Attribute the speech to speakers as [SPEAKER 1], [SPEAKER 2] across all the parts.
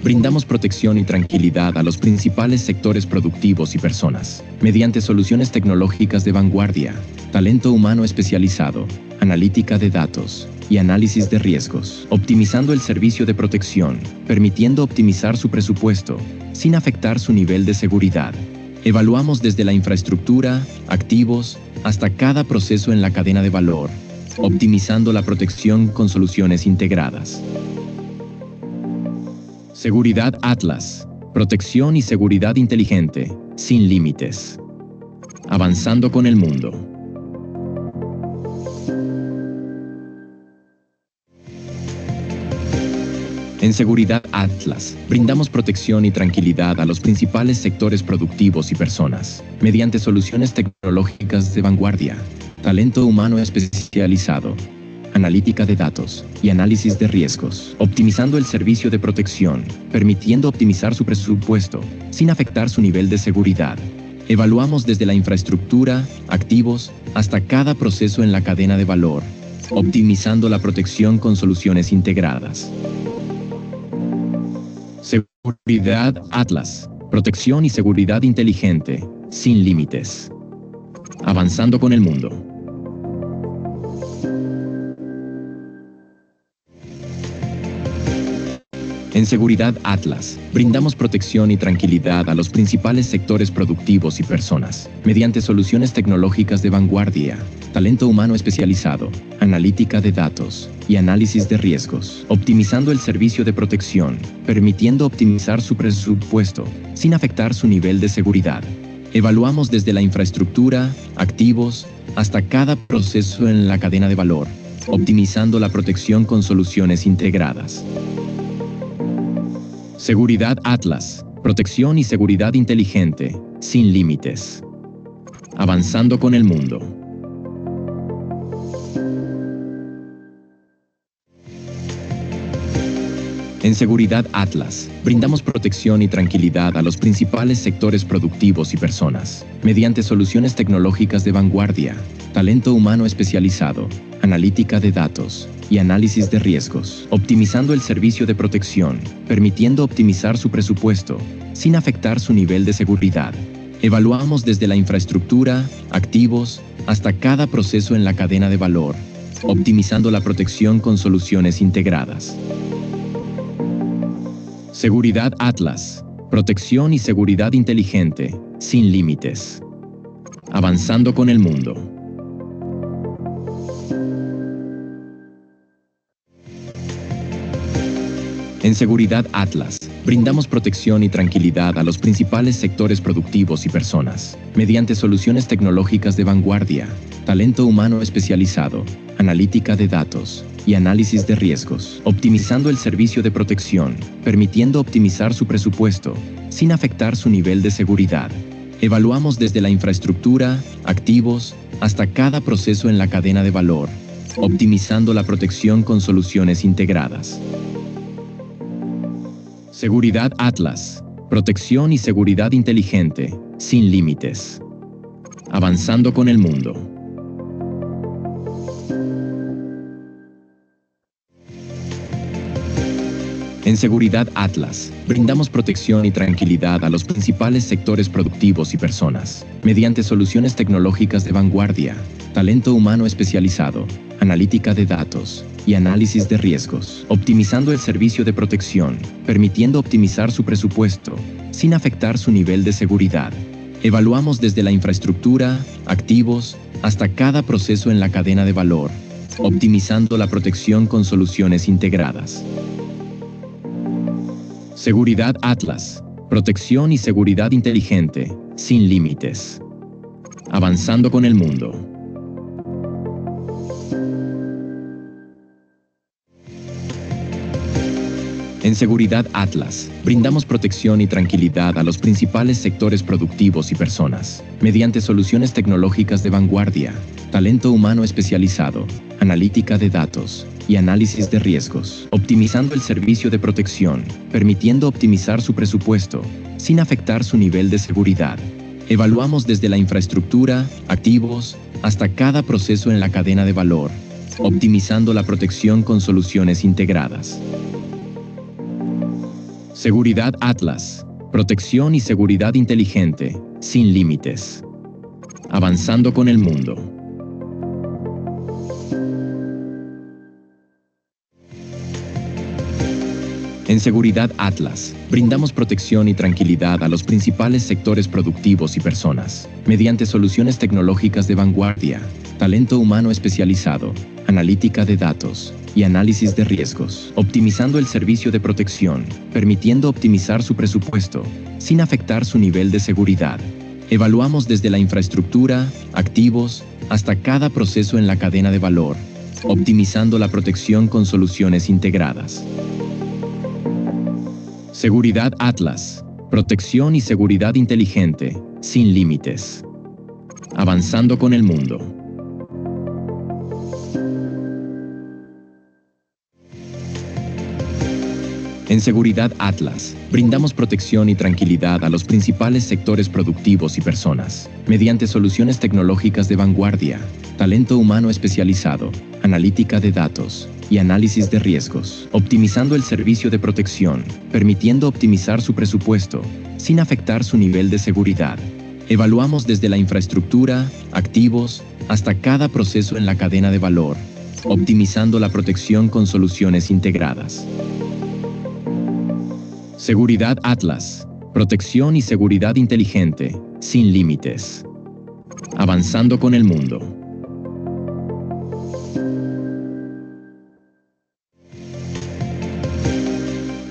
[SPEAKER 1] brindamos protección y tranquilidad a los principales sectores productivos y personas, mediante soluciones tecnológicas de vanguardia, talento humano especializado, analítica de datos y análisis de riesgos, optimizando el servicio de protección, permitiendo optimizar su presupuesto, sin afectar su nivel de seguridad. Evaluamos desde la infraestructura, activos, hasta cada proceso en la cadena de valor, optimizando la protección con soluciones integradas. Seguridad Atlas. Protección y seguridad inteligente, sin límites. Avanzando con el mundo. En Seguridad Atlas, brindamos protección y tranquilidad a los principales sectores productivos y personas, mediante soluciones tecnológicas de vanguardia, talento humano especializado, analítica de datos y análisis de riesgos, optimizando el servicio de protección, permitiendo optimizar su presupuesto, sin afectar su nivel de seguridad. Evaluamos desde la infraestructura, activos, hasta cada proceso en la cadena de valor, optimizando la protección con soluciones integradas. Seguridad Atlas. Protección y seguridad inteligente, sin límites. Avanzando con el mundo. En Seguridad Atlas, brindamos protección y tranquilidad a los principales sectores productivos y personas, mediante soluciones tecnológicas de vanguardia, talento humano especializado, analítica de datos y análisis de riesgos, optimizando el servicio de protección, permitiendo optimizar su presupuesto, sin afectar su nivel de seguridad. Evaluamos desde la infraestructura, activos, hasta cada proceso en la cadena de valor, optimizando la protección con soluciones integradas. Seguridad Atlas. Protección y seguridad inteligente, sin límites. Avanzando con el mundo. En Seguridad Atlas, brindamos protección y tranquilidad a los principales sectores productivos y personas, mediante soluciones tecnológicas de vanguardia, talento humano especializado, analítica de datos y análisis de riesgos, optimizando el servicio de protección, permitiendo optimizar su presupuesto, sin afectar su nivel de seguridad. Evaluamos desde la infraestructura, activos, hasta cada proceso en la cadena de valor, optimizando la protección con soluciones integradas. Seguridad Atlas. Protección y seguridad inteligente, sin límites. Avanzando con el mundo. En Seguridad Atlas, brindamos protección y tranquilidad a los principales sectores productivos y personas, mediante soluciones tecnológicas de vanguardia, talento humano especializado, analítica de datos y análisis de riesgos, optimizando el servicio de protección, permitiendo optimizar su presupuesto, sin afectar su nivel de seguridad. Evaluamos desde la infraestructura, activos, hasta cada proceso en la cadena de valor, optimizando la protección con soluciones integradas. Seguridad Atlas. Protección y seguridad inteligente, sin límites. Avanzando con el mundo. En Seguridad Atlas, brindamos protección y tranquilidad a los principales sectores productivos y personas, mediante soluciones tecnológicas de vanguardia, talento humano especializado, analítica de datos y análisis de riesgos, optimizando el servicio de protección, permitiendo optimizar su presupuesto, sin afectar su nivel de seguridad. Evaluamos desde la infraestructura, activos, hasta cada proceso en la cadena de valor, optimizando la protección con soluciones integradas. Seguridad Atlas. Protección y seguridad inteligente, sin límites. Avanzando con el mundo. En Seguridad Atlas, brindamos protección y tranquilidad a los principales sectores productivos y personas, mediante soluciones tecnológicas de vanguardia, talento humano especializado, analítica de datos y análisis de riesgos, optimizando el servicio de protección, permitiendo optimizar su presupuesto, sin afectar su nivel de seguridad. Evaluamos desde la infraestructura, activos, hasta cada proceso en la cadena de valor, optimizando la protección con soluciones integradas. Seguridad Atlas. Protección y seguridad inteligente, sin límites. Avanzando con el mundo. En Seguridad Atlas, brindamos protección y tranquilidad a los principales sectores productivos y personas, mediante soluciones tecnológicas de vanguardia, talento humano especializado, analítica de datos y análisis de riesgos, optimizando el servicio de protección, permitiendo optimizar su presupuesto, sin afectar su nivel de seguridad. Evaluamos desde la infraestructura, activos, hasta cada proceso en la cadena de valor, optimizando la protección con soluciones integradas. Seguridad Atlas. Protección y seguridad inteligente, sin límites. Avanzando con el mundo. En Seguridad Atlas, brindamos protección y tranquilidad a los principales sectores productivos y personas, mediante soluciones tecnológicas de vanguardia, talento humano especializado, analítica de datos y análisis de riesgos, optimizando el servicio de protección, permitiendo optimizar su presupuesto, sin afectar su nivel de seguridad. Evaluamos desde la infraestructura, activos, hasta cada proceso en la cadena de valor, optimizando la protección con soluciones integradas. Seguridad Atlas. Protección y seguridad inteligente, sin límites. Avanzando con el mundo.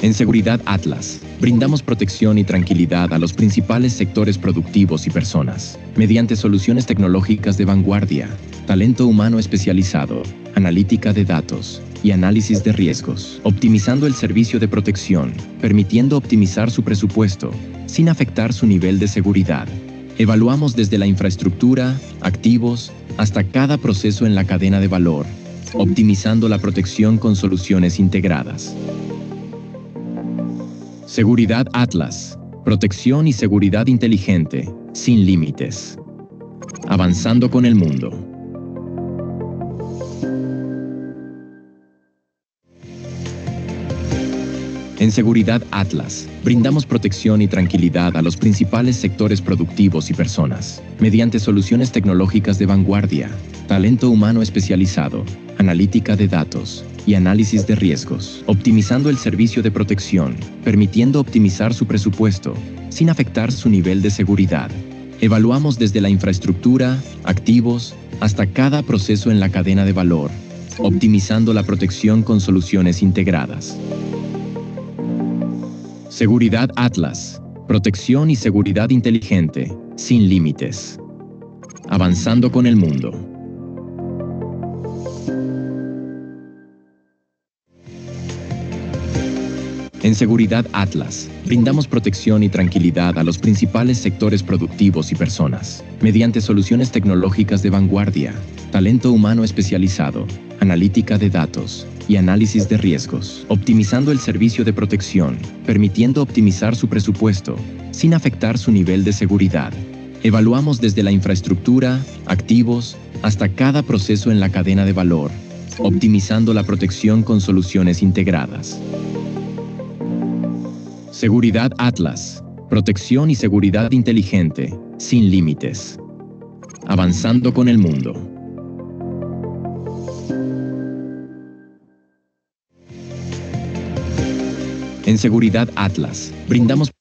[SPEAKER 1] En Seguridad Atlas, brindamos protección y tranquilidad a los principales sectores productivos y personas, mediante soluciones tecnológicas de vanguardia, talento humano especializado, analítica de datos y análisis de riesgos, optimizando el servicio de protección, permitiendo optimizar su presupuesto, sin afectar su nivel de seguridad. Evaluamos desde la infraestructura, activos, hasta cada proceso en la cadena de valor, optimizando la protección con soluciones integradas. Seguridad Atlas. Protección y seguridad inteligente, sin límites. Avanzando con el mundo. En Seguridad Atlas, brindamos protección y tranquilidad a los principales sectores productivos y personas, mediante soluciones tecnológicas de vanguardia, talento humano especializado, analítica de datos y análisis de riesgos, optimizando el servicio de protección, permitiendo optimizar su presupuesto, sin afectar su nivel de seguridad. Evaluamos desde la infraestructura, activos, hasta cada proceso en la cadena de valor, optimizando la protección con soluciones integradas. Seguridad Atlas. Protección y seguridad inteligente, sin límites. Avanzando con el mundo. En Seguridad Atlas, brindamos protección y tranquilidad a los principales sectores productivos y personas, mediante soluciones tecnológicas de vanguardia, talento humano especializado, analítica de datos y análisis de riesgos, optimizando el servicio de protección, permitiendo optimizar su presupuesto, sin afectar su nivel de seguridad. Evaluamos desde la infraestructura, activos, hasta cada proceso en la cadena de valor, optimizando la protección con soluciones integradas. Seguridad Atlas. Protección y seguridad inteligente, sin límites. Avanzando con el mundo. En Seguridad Atlas, brindamos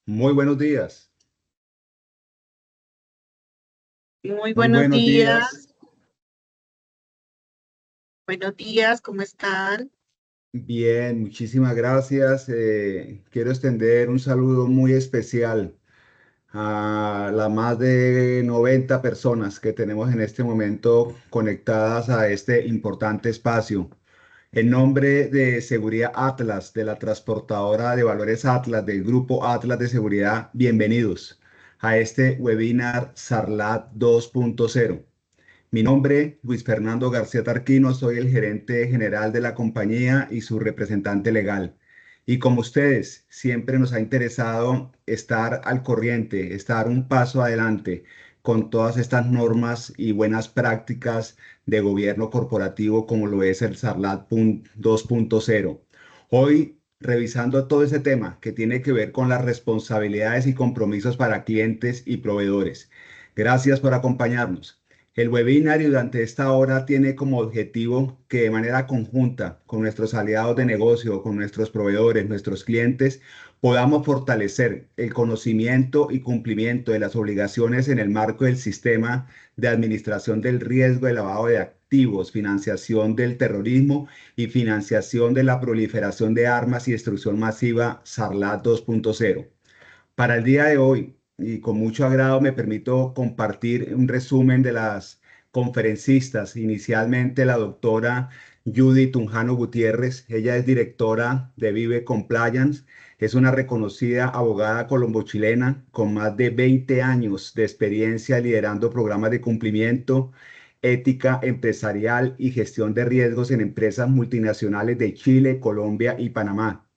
[SPEAKER 2] Muy buenos días,
[SPEAKER 3] Muy
[SPEAKER 2] muy
[SPEAKER 3] buenos
[SPEAKER 2] buenos
[SPEAKER 3] días,
[SPEAKER 2] días.
[SPEAKER 3] ¿cómo están?
[SPEAKER 2] Bien, muchísimas gracias. Quiero extender un saludo muy especial a las más de 90 personas que tenemos en este momento conectadas a este importante espacio. En nombre de Seguridad Atlas, de la transportadora de valores Atlas, del grupo Atlas de Seguridad, bienvenidos a este webinar Sarlat 2.0. Mi nombre, Luis Fernando García Tarquino, soy el gerente general de la compañía y su representante legal. Y como ustedes, siempre nos ha interesado estar al corriente, estar un paso adelante con todas estas normas y buenas prácticas de gobierno corporativo como lo es el SARLAT 2.0. Hoy, revisando todo ese tema que tiene que ver con las responsabilidades y compromisos para clientes y proveedores. Gracias por acompañarnos. El webinario durante esta hora tiene como objetivo que de manera conjunta con nuestros aliados de negocio, con nuestros proveedores, nuestros clientes, podamos fortalecer el conocimiento y cumplimiento de las obligaciones en el marco del sistema de administración del riesgo de lavado de activos, financiación del terrorismo y financiación de la proliferación de armas y destrucción masiva SARLAT 2.0. Para el día de hoy, y con mucho agrado, me permito compartir un resumen de las conferencistas. Inicialmente, la doctora Judy Tunjano Gutiérrez. Ella es directora de Vive Compliance. Es una reconocida abogada colombo-chilena con más de 20 años de experiencia liderando programas de cumplimiento, ética empresarial y gestión de riesgos en empresas multinacionales de Chile, Colombia y Panamá.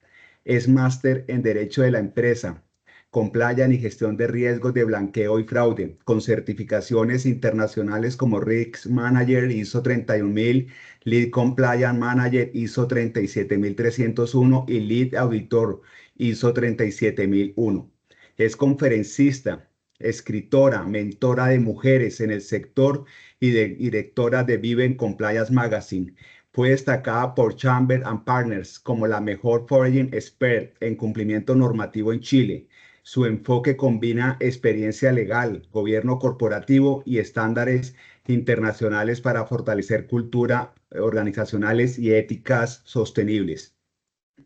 [SPEAKER 2] Es máster en Derecho de la Empresa, Compliance y Gestión de Riesgos de Blanqueo y Fraude, con certificaciones internacionales como Risk Manager ISO 31000, Lead Compliance Manager ISO 37301 y Lead Auditor ISO 37001. Es conferencista, escritora, mentora de mujeres en el sector y directora de Vive Compliance Magazine. Fue destacada por Chamber and Partners como la mejor Foreign Expert en cumplimiento normativo en Chile. Su enfoque combina experiencia legal, gobierno corporativo y estándares internacionales para fortalecer cultura organizacionales y éticas sostenibles.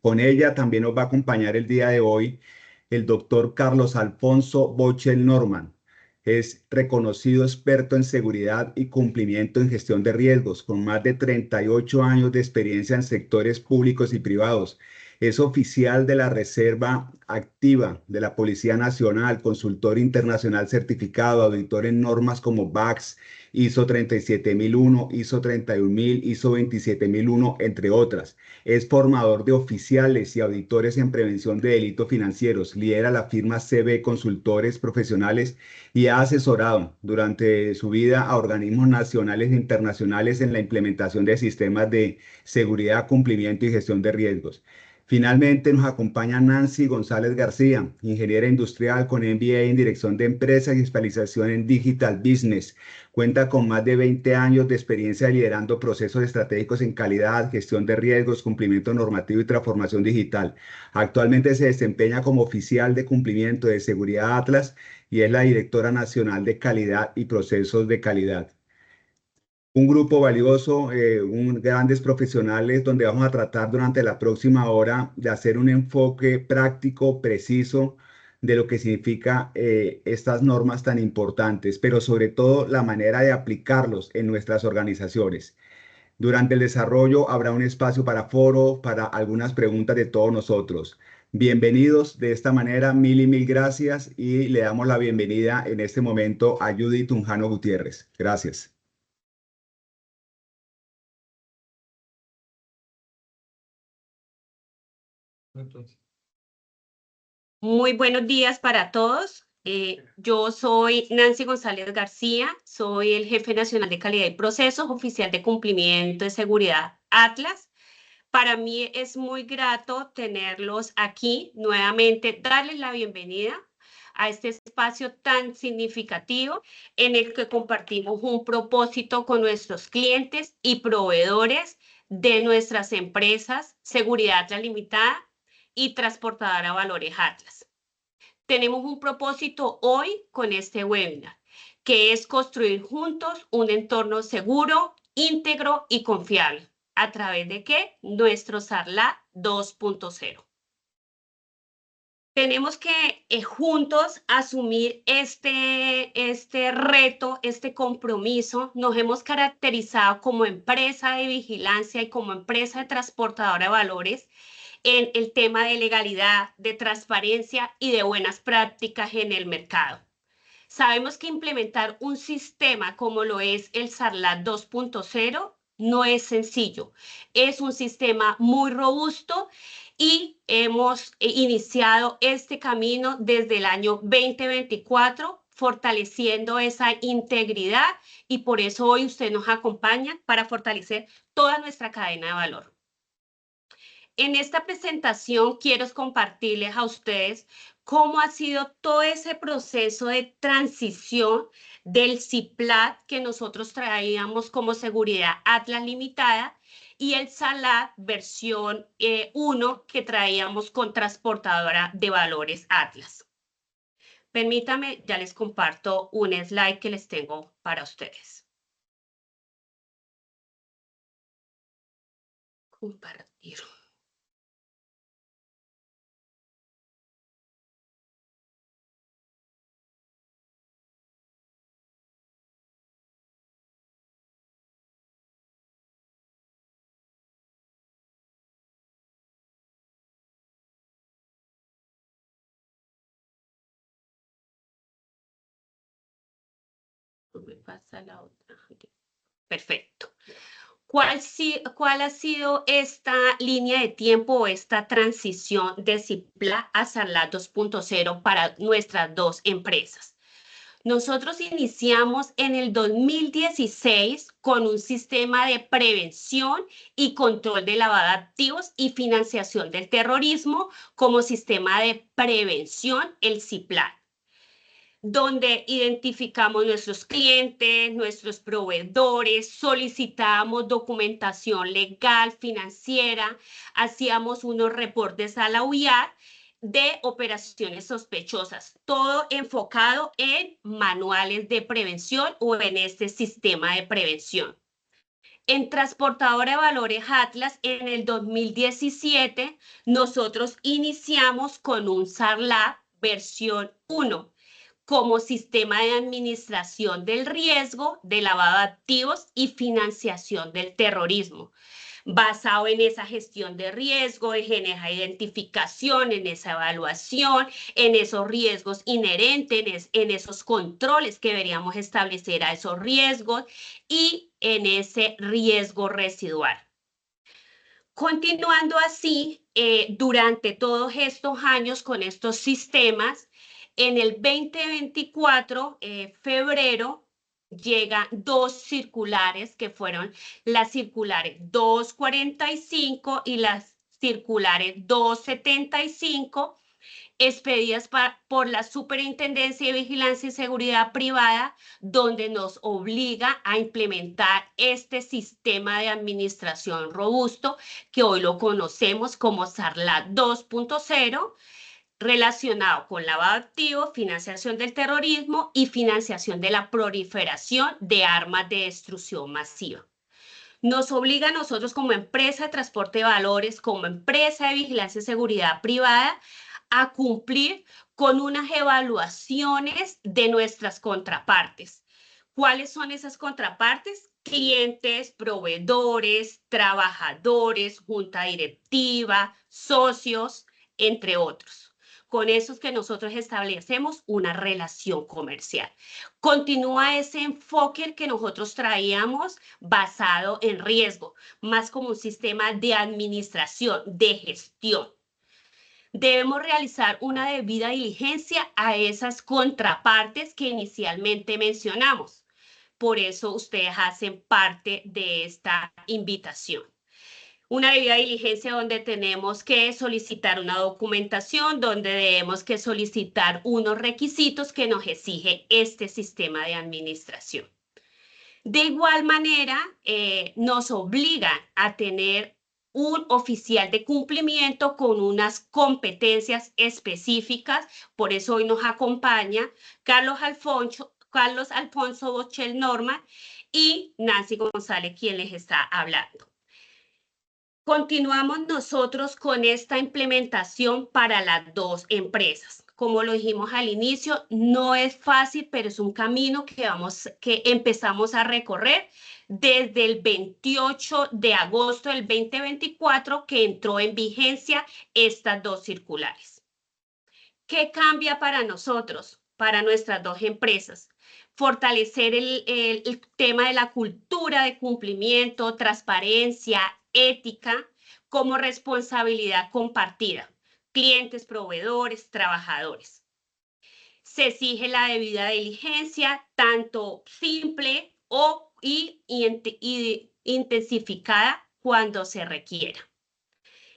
[SPEAKER 2] Con ella también nos va a acompañar el día de hoy el doctor Carlos Alfonso Bochel Norman. Es reconocido experto en seguridad y cumplimiento en gestión de riesgos, con más de 38 años de experiencia en sectores públicos y privados. Es oficial de la Reserva Activa de la Policía Nacional, consultor internacional certificado, auditor en normas como BACS, ISO 37001, ISO 31000, ISO 27001, entre otras. Es formador de oficiales y auditores en prevención de delitos financieros. Lidera la firma CB Consultores Profesionales y ha asesorado durante su vida a organismos nacionales e internacionales en la implementación de sistemas de seguridad, cumplimiento y gestión de riesgos. Finalmente nos acompaña Nancy González García, ingeniera industrial con MBA en Dirección de Empresas y especialización en Digital Business. Cuenta con más de 20 años de experiencia liderando procesos estratégicos en calidad, gestión de riesgos, cumplimiento normativo y transformación digital. Actualmente se desempeña como oficial de cumplimiento de seguridad Atlas y es la directora nacional de calidad y procesos de calidad. Un grupo valioso, grandes profesionales, donde vamos a tratar durante la próxima hora de hacer un enfoque práctico, preciso, de lo que significa estas normas tan importantes, pero sobre todo la manera de aplicarlos en nuestras organizaciones. Durante el desarrollo habrá un espacio para foro, para algunas preguntas de todos nosotros. Bienvenidos de esta manera, mil y mil gracias y le damos la bienvenida en este momento a Judy Tunjano Gutiérrez. Gracias.
[SPEAKER 4] Muy buenos días para todos. Yo soy Nancy González García, soy el jefe nacional de calidad y procesos, oficial de cumplimiento de seguridad Atlas. Para mí es muy grato tenerlos aquí nuevamente, darles la bienvenida a este espacio tan significativo en el que compartimos un propósito con nuestros clientes y proveedores de nuestras empresas Seguridad Atlas Limitada y Transportadora Valores Atlas. Tenemos un propósito hoy con este webinar, que es construir juntos un entorno seguro, íntegro y confiable. ¿A través de qué? Nuestro SARLAT 2.0. Tenemos que juntos asumir este reto, este compromiso. Nos hemos caracterizado como empresa de vigilancia y como empresa de transportadora de valores en el tema de legalidad, de transparencia y de buenas prácticas en el mercado. Sabemos que implementar un sistema como lo es el SARLAT 2.0 no es sencillo. Es un sistema muy robusto y hemos iniciado este camino desde el año 2024, fortaleciendo esa integridad, y por eso hoy usted nos acompaña para fortalecer toda nuestra cadena de valor. En esta presentación quiero compartirles a ustedes cómo ha sido todo ese proceso de transición del CIPLAT que nosotros traíamos como Seguridad Atlas Limitada y el SALAT versión 1 que traíamos con Transportadora de Valores Atlas. Permítanme, ya les comparto un slide que les tengo para ustedes. Compartir. Me pasa la otra. Perfecto. ¿Cuál ha sido esta línea de tiempo o esta transición de CIPLAT a SALAT 2.0 para nuestras dos empresas? Nosotros iniciamos en el 2016 con un sistema de prevención y control de lavado de activos y financiación del terrorismo como sistema de prevención, el CIPLAT, donde identificamos nuestros clientes, nuestros proveedores, solicitábamos documentación legal, financiera, hacíamos unos reportes a la UIAD de operaciones sospechosas, todo enfocado en manuales de prevención o en este sistema de prevención. En Transportadora de Valores Atlas, en el 2017, nosotros iniciamos con un SARLAT versión 1, como sistema de administración del riesgo, de lavado de activos y financiación del terrorismo, basado en esa gestión de riesgo, en esa identificación, en esa evaluación, en esos riesgos inherentes, en esos controles que deberíamos establecer a esos riesgos y en ese riesgo residual. Continuando así, durante todos estos años con estos sistemas, en el 2024, febrero, llegan dos circulares que fueron las circulares 245 y las circulares 275, expedidas por la Superintendencia de Vigilancia y Seguridad Privada, donde nos obliga a implementar este sistema de administración robusto que hoy lo conocemos como SARLAT 2.0, relacionado con lavado de activos, financiación del terrorismo y financiación de la proliferación de armas de destrucción masiva. Nos obliga a nosotros como empresa de transporte de valores, como empresa de vigilancia y seguridad privada, a cumplir con unas evaluaciones de nuestras contrapartes. ¿Cuáles son esas contrapartes? Clientes, proveedores, trabajadores, junta directiva, socios, entre otros. Con esos que nosotros establecemos una relación comercial. Continúa ese enfoque que nosotros traíamos basado en riesgo, más como un sistema de administración, de gestión. Debemos realizar una debida diligencia a esas contrapartes que inicialmente mencionamos. Por eso ustedes hacen parte de esta invitación. Una debida diligencia donde tenemos que solicitar una documentación, donde debemos que solicitar unos requisitos que nos exige este sistema de administración. De igual manera, nos obligan a tener un oficial de cumplimiento con unas competencias específicas. Por eso hoy nos acompaña Carlos Alfonso Bochel Norman y Nancy González, quien les está hablando. Continuamos nosotros con esta implementación para las dos empresas. Como lo dijimos al inicio, no es fácil, pero es un camino que empezamos a recorrer desde el 28 de agosto del 2024, que entró en vigencia estas dos circulares. ¿Qué cambia para nosotros, para nuestras dos empresas? Fortalecer el tema de la cultura de cumplimiento, transparencia, ética, como responsabilidad compartida, clientes, proveedores, trabajadores. Se exige la debida diligencia, tanto simple y intensificada cuando se requiera.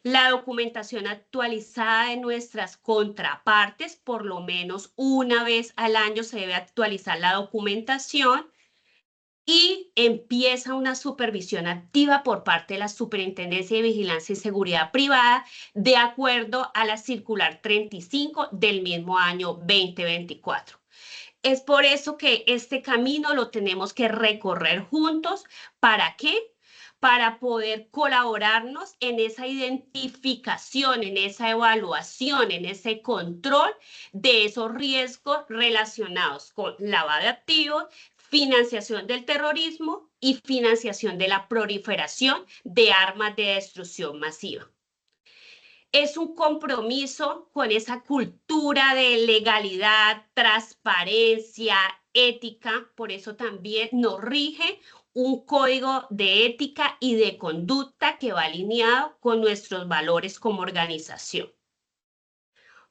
[SPEAKER 4] La documentación actualizada de nuestras contrapartes, por lo menos una vez al año se debe actualizar la documentación, y empieza una supervisión activa por parte de la Superintendencia de Vigilancia y Seguridad Privada de acuerdo a la circular 35 del mismo año 2024. Es por eso que este camino lo tenemos que recorrer juntos. ¿Para qué? Para poder colaborarnos en esa identificación, en esa evaluación, en ese control de esos riesgos relacionados con lavado de activos, financiación del terrorismo y financiación de la proliferación de armas de destrucción masiva. Es un compromiso con esa cultura de legalidad, transparencia, ética. Por eso también nos rige un código de ética y de conducta que va alineado con nuestros valores como organización.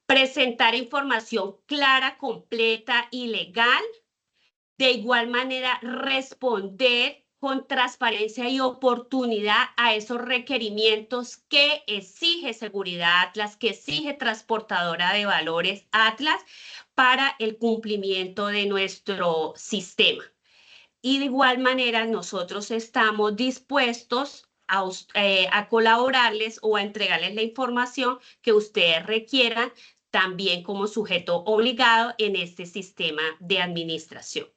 [SPEAKER 4] Presentar información clara, completa y legal. De igual manera, responder con transparencia y oportunidad a esos requerimientos que exige Seguridad Atlas, que exige Transportadora de Valores Atlas para el cumplimiento de nuestro sistema. Y de igual manera, nosotros estamos dispuestos a colaborarles o a entregarles la información que ustedes requieran, también como sujeto obligado en este sistema de administración.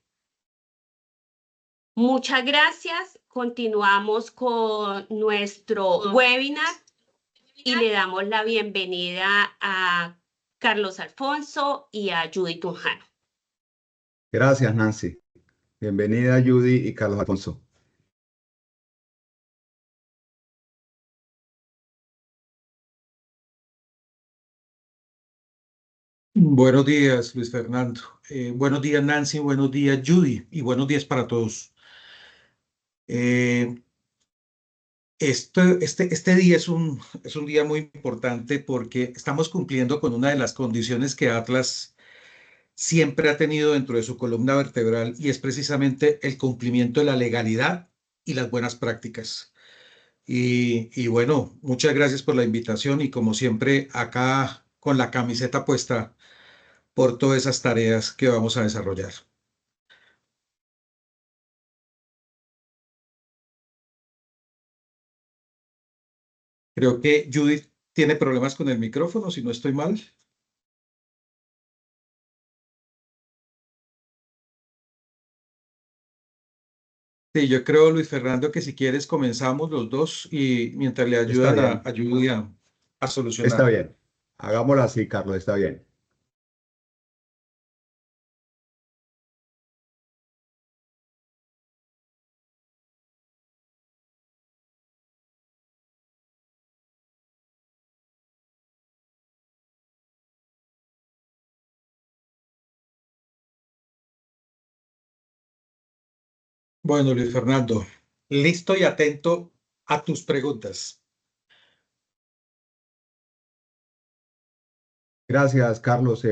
[SPEAKER 4] Muchas gracias. Continuamos con nuestro webinar y le damos la bienvenida a Carlos Alfonso y a Judy Tunjano.
[SPEAKER 2] Gracias, Nancy. Bienvenida, Judy y Carlos Alfonso.
[SPEAKER 5] Buenos días, Luis Fernando. Buenos días, Nancy. Buenos días, Judy. Y buenos días para todos. Este día es un día muy importante porque estamos cumpliendo con una de las condiciones que Atlas siempre ha tenido dentro de su columna vertebral, y es precisamente el cumplimiento de la legalidad y las buenas prácticas. Y bueno, muchas gracias por la invitación y como siempre acá con la camiseta puesta por todas esas tareas que vamos a desarrollar. Creo que Judith tiene problemas con el micrófono, si no estoy mal. Sí, yo creo, Luis Fernando, que si quieres comenzamos los dos y mientras le ayudan a Judy a solucionar.
[SPEAKER 2] Está bien. Hagámoslo así, Carlos, está bien.
[SPEAKER 5] Bueno, Luis Fernando, listo y atento a tus preguntas.
[SPEAKER 2] Gracias, Carlos.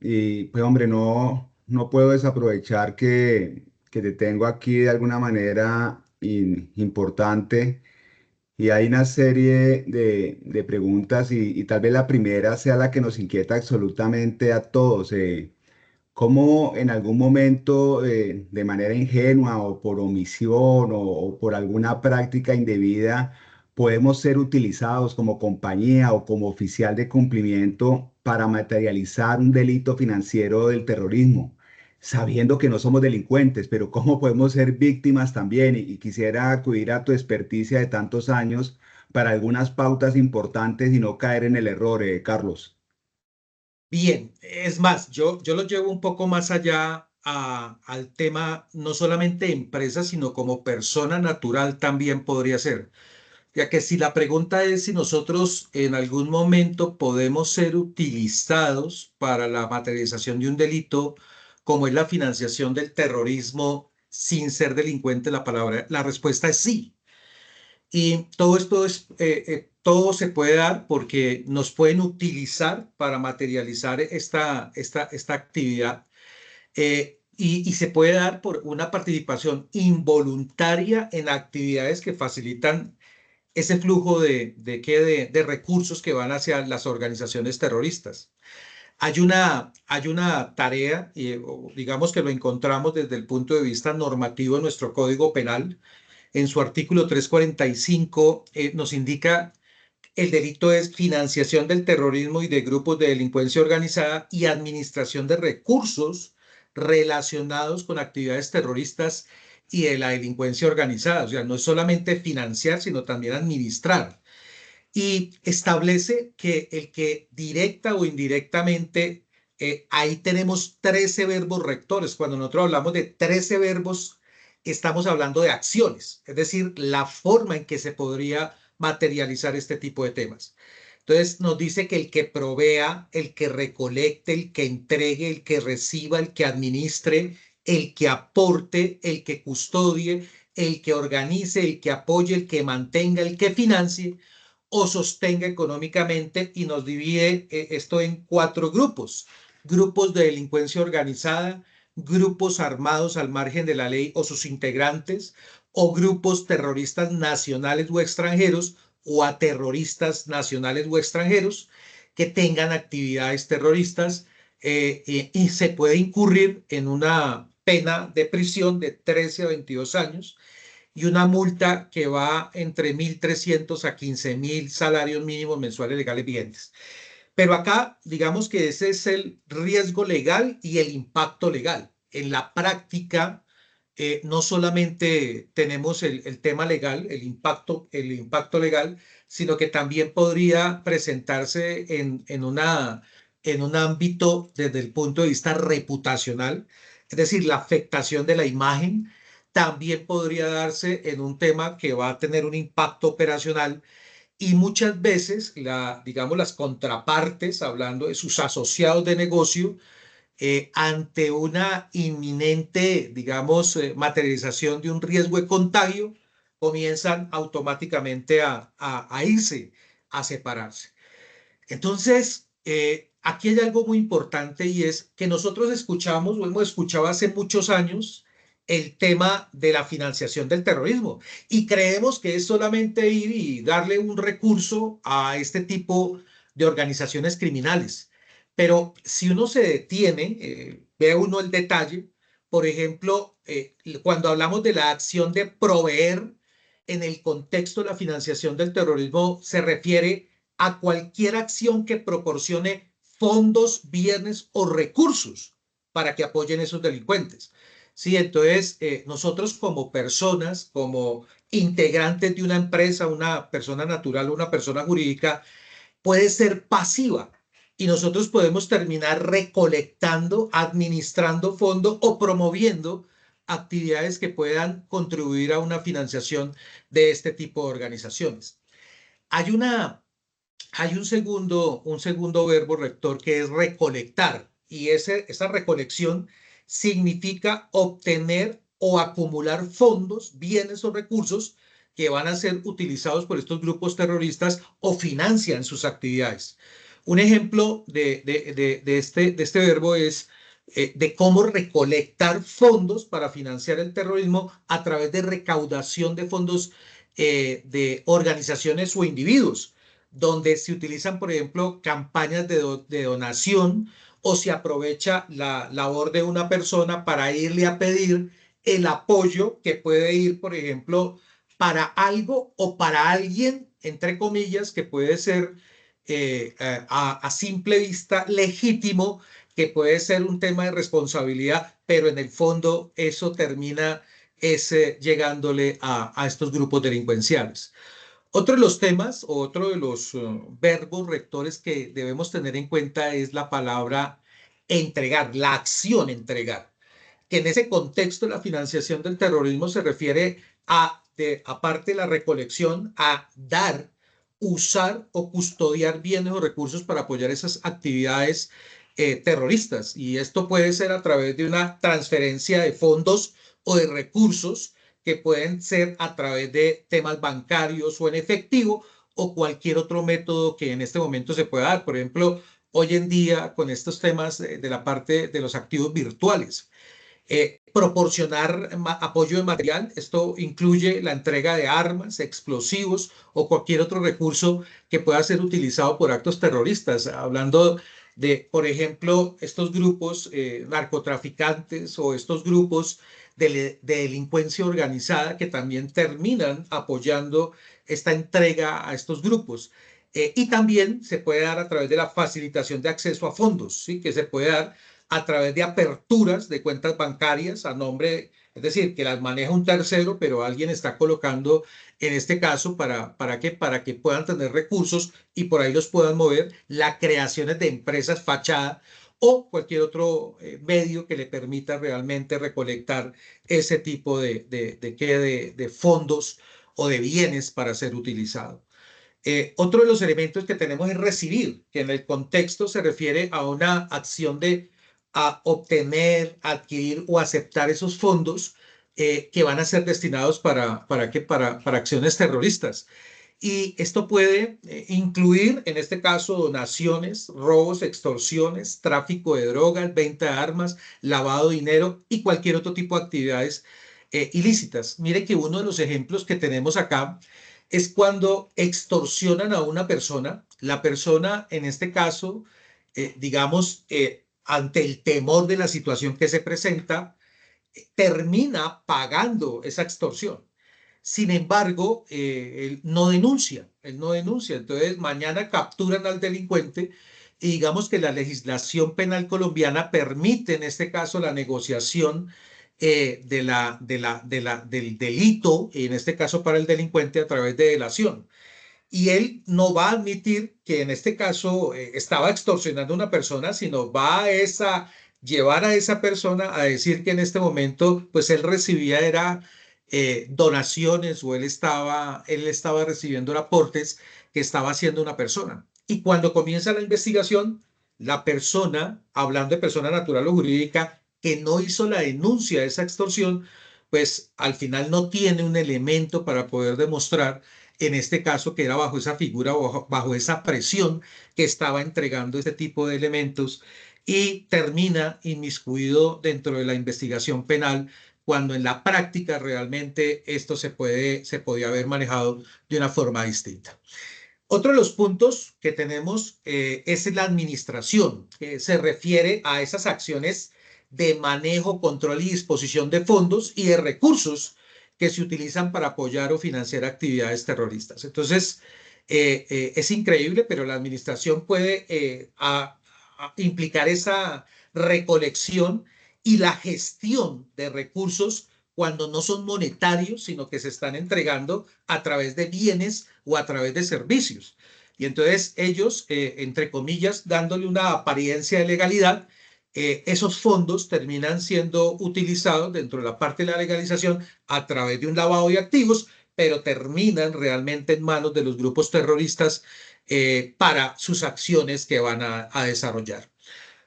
[SPEAKER 2] Y pues, hombre, no puedo desaprovechar que te tengo aquí de alguna manera importante. Y hay una serie de preguntas y tal vez la primera sea la que nos inquieta absolutamente a todos. ¿Cómo en algún momento, de manera ingenua o por omisión o por alguna práctica indebida, podemos ser utilizados como compañía o como oficial de cumplimiento para materializar un delito financiero del terrorismo, sabiendo que no somos delincuentes, pero cómo podemos ser víctimas también? Y quisiera acudir a tu experticia de tantos años para algunas pautas importantes y no caer en el error, Carlos.
[SPEAKER 5] Bien, es más, yo lo llevo un poco más allá al tema, no solamente empresa, sino como persona natural también podría ser. Ya que si la pregunta es si nosotros en algún momento podemos ser utilizados para la materialización de un delito, como es la financiación del terrorismo sin ser delincuente, la respuesta es sí. Y todo esto todo se puede dar porque nos pueden utilizar para materializar esta actividad. Y se puede dar por una participación involuntaria en actividades que facilitan ese flujo de recursos que van hacia las organizaciones terroristas. Hay una tarea, digamos que lo encontramos desde el punto de vista normativo en nuestro Código Penal. En su artículo 345 nos indica el delito es financiación del terrorismo y de grupos de delincuencia organizada y administración de recursos relacionados con actividades terroristas y de la delincuencia organizada. O sea, no es solamente financiar, sino también administrar. Y establece que el que directa o indirectamente, ahí tenemos 13 verbos rectores. Cuando nosotros hablamos de 13 verbos, estamos hablando de acciones, es decir, la forma en que se podría materializar este tipo de temas. Entonces nos dice que el que provea, el que recolecte, el que entregue, el que reciba, el que administre, el que aporte, el que custodie, el que organice, el que apoye, el que mantenga, el que financie o sostenga económicamente, y nos divide esto en 4 grupos. Grupos de delincuencia organizada, grupos armados al margen de la ley o sus integrantes, o grupos terroristas nacionales o extranjeros, o a terroristas nacionales o extranjeros que tengan actividades terroristas, y se puede incurrir en una pena de prisión de 13 a 22 años y una multa que va entre 1.300 a 15.000 salarios mínimos mensuales legales vigentes. Pero acá, digamos que ese es el riesgo legal y el impacto legal. En la práctica, no solamente tenemos el tema legal, el impacto legal, sino que también podría presentarse en un ámbito desde el punto de vista reputacional, es decir, la afectación de la imagen. También podría darse en un tema que va a tener un impacto operacional, y muchas veces, digamos, las contrapartes, hablando de sus asociados de negocio, ante una inminente, digamos, materialización de un riesgo de contagio, comienzan automáticamente a irse, a separarse. Entonces, aquí hay algo muy importante, y es que nosotros escuchamos o hemos escuchado hace muchos años el tema de la financiación del terrorismo y creemos que es solamente ir y darle un recurso a este tipo de organizaciones criminales. Pero si uno se detiene, ve uno el detalle. Por ejemplo, cuando hablamos de la acción de proveer en el contexto de la financiación del terrorismo, se refiere a cualquier acción que proporcione fondos, bienes o recursos para que apoyen a esos delincuentes. Sí, entonces nosotros como personas, como integrantes de una empresa, una persona natural o una persona jurídica, puede ser pasiva, y nosotros podemos terminar recolectando, administrando fondos o promoviendo actividades que puedan contribuir a una financiación de este tipo de organizaciones. Hay un segundo verbo rector que es recolectar, y esa recolección significa obtener o acumular fondos, bienes o recursos que van a ser utilizados por estos grupos terroristas o financian sus actividades. Un ejemplo de este verbo es de cómo recolectar fondos para financiar el terrorismo a través de recaudación de fondos de organizaciones o individuos, donde se utilizan, por ejemplo, campañas de donación, o se aprovecha la labor de una persona para irle a pedir el apoyo que puede ir, por ejemplo, para algo o para alguien, entre comillas, que puede ser a simple vista legítimo, que puede ser un tema de responsabilidad, pero en el fondo eso termina llegándole a estos grupos delincuenciales. Otro de los temas, o otro de los verbos rectores que debemos tener en cuenta es la palabra entregar, la acción entregar, que en ese contexto de la financiación del terrorismo se refiere aparte de la recolección, a dar, usar o custodiar bienes o recursos para apoyar esas actividades terroristas. Y esto puede ser a través de una transferencia de fondos o de recursos que pueden ser a través de temas bancarios o en efectivo o cualquier otro método que en este momento se pueda dar. Por ejemplo, hoy en día con estos temas de la parte de los activos virtuales. Proporcionar apoyo de material, esto incluye la entrega de armas, explosivos o cualquier otro recurso que pueda ser utilizado por actos terroristas, hablando de, por ejemplo, estos grupos narcotraficantes o estos grupos de delincuencia organizada que también terminan apoyando esta entrega a estos grupos. Y también se puede dar a través de la facilitación de acceso a fondos, ¿sí? Que se puede dar a través de aperturas de cuentas bancarias a nombre, es decir, que las maneja un tercero, pero alguien está colocando, en este caso, ¿para qué? Para que puedan tener recursos y por ahí los puedan mover, la creación de empresas fachada o cualquier otro medio que le permita realmente recolectar ese tipo de fondos o de bienes para ser utilizado. Otro de los elementos que tenemos es recibir, que en el contexto se refiere a una acción de obtener, adquirir o aceptar esos fondos que van a ser destinados para acciones terroristas. Y esto puede incluir, en este caso, donaciones, robos, extorsiones, tráfico de drogas, venta de armas, lavado de dinero y cualquier otro tipo de actividades ilícitas. Mire que uno de los ejemplos que tenemos acá es cuando extorsionan a una persona. La persona, en este caso, digamos, ante el temor de la situación que se presenta, termina pagando esa extorsión. Sin embargo, él no denuncia, Entonces, mañana capturan al delincuente y digamos que la legislación penal colombiana permite, en este caso, la negociación del delito, en este caso para el delincuente, a través de delación. Y él no va a admitir que en este caso estaba extorsionando a una persona, sino va a llevar a esa persona a decir que en este momento, pues él recibía donaciones o él estaba recibiendo aportes que estaba haciendo una persona. Y cuando comienza la investigación, la persona, hablando de persona natural o jurídica, que no hizo la denuncia de esa extorsión, pues al final no tiene un elemento para poder demostrar, en este caso, que era bajo esa figura o bajo esa presión que estaba entregando este tipo de elementos y termina inmiscuido dentro de la investigación penal, cuando en la práctica realmente esto se podía haber manejado de una forma distinta. Otro de los puntos que tenemos es la administración, que se refiere a esas acciones de manejo, control y disposición de fondos y de recursos que se utilizan para apoyar o financiar actividades terroristas. Entonces, es increíble, pero la administración puede implicar esa recolección y la gestión de recursos cuando no son monetarios, sino que se están entregando a través de bienes o a través de servicios. Y entonces ellos, entre comillas, dándole una apariencia de legalidad, esos fondos terminan siendo utilizados dentro de la parte de la legalización a través de un lavado de activos, pero terminan realmente en manos de los grupos terroristas para sus acciones que van a desarrollar.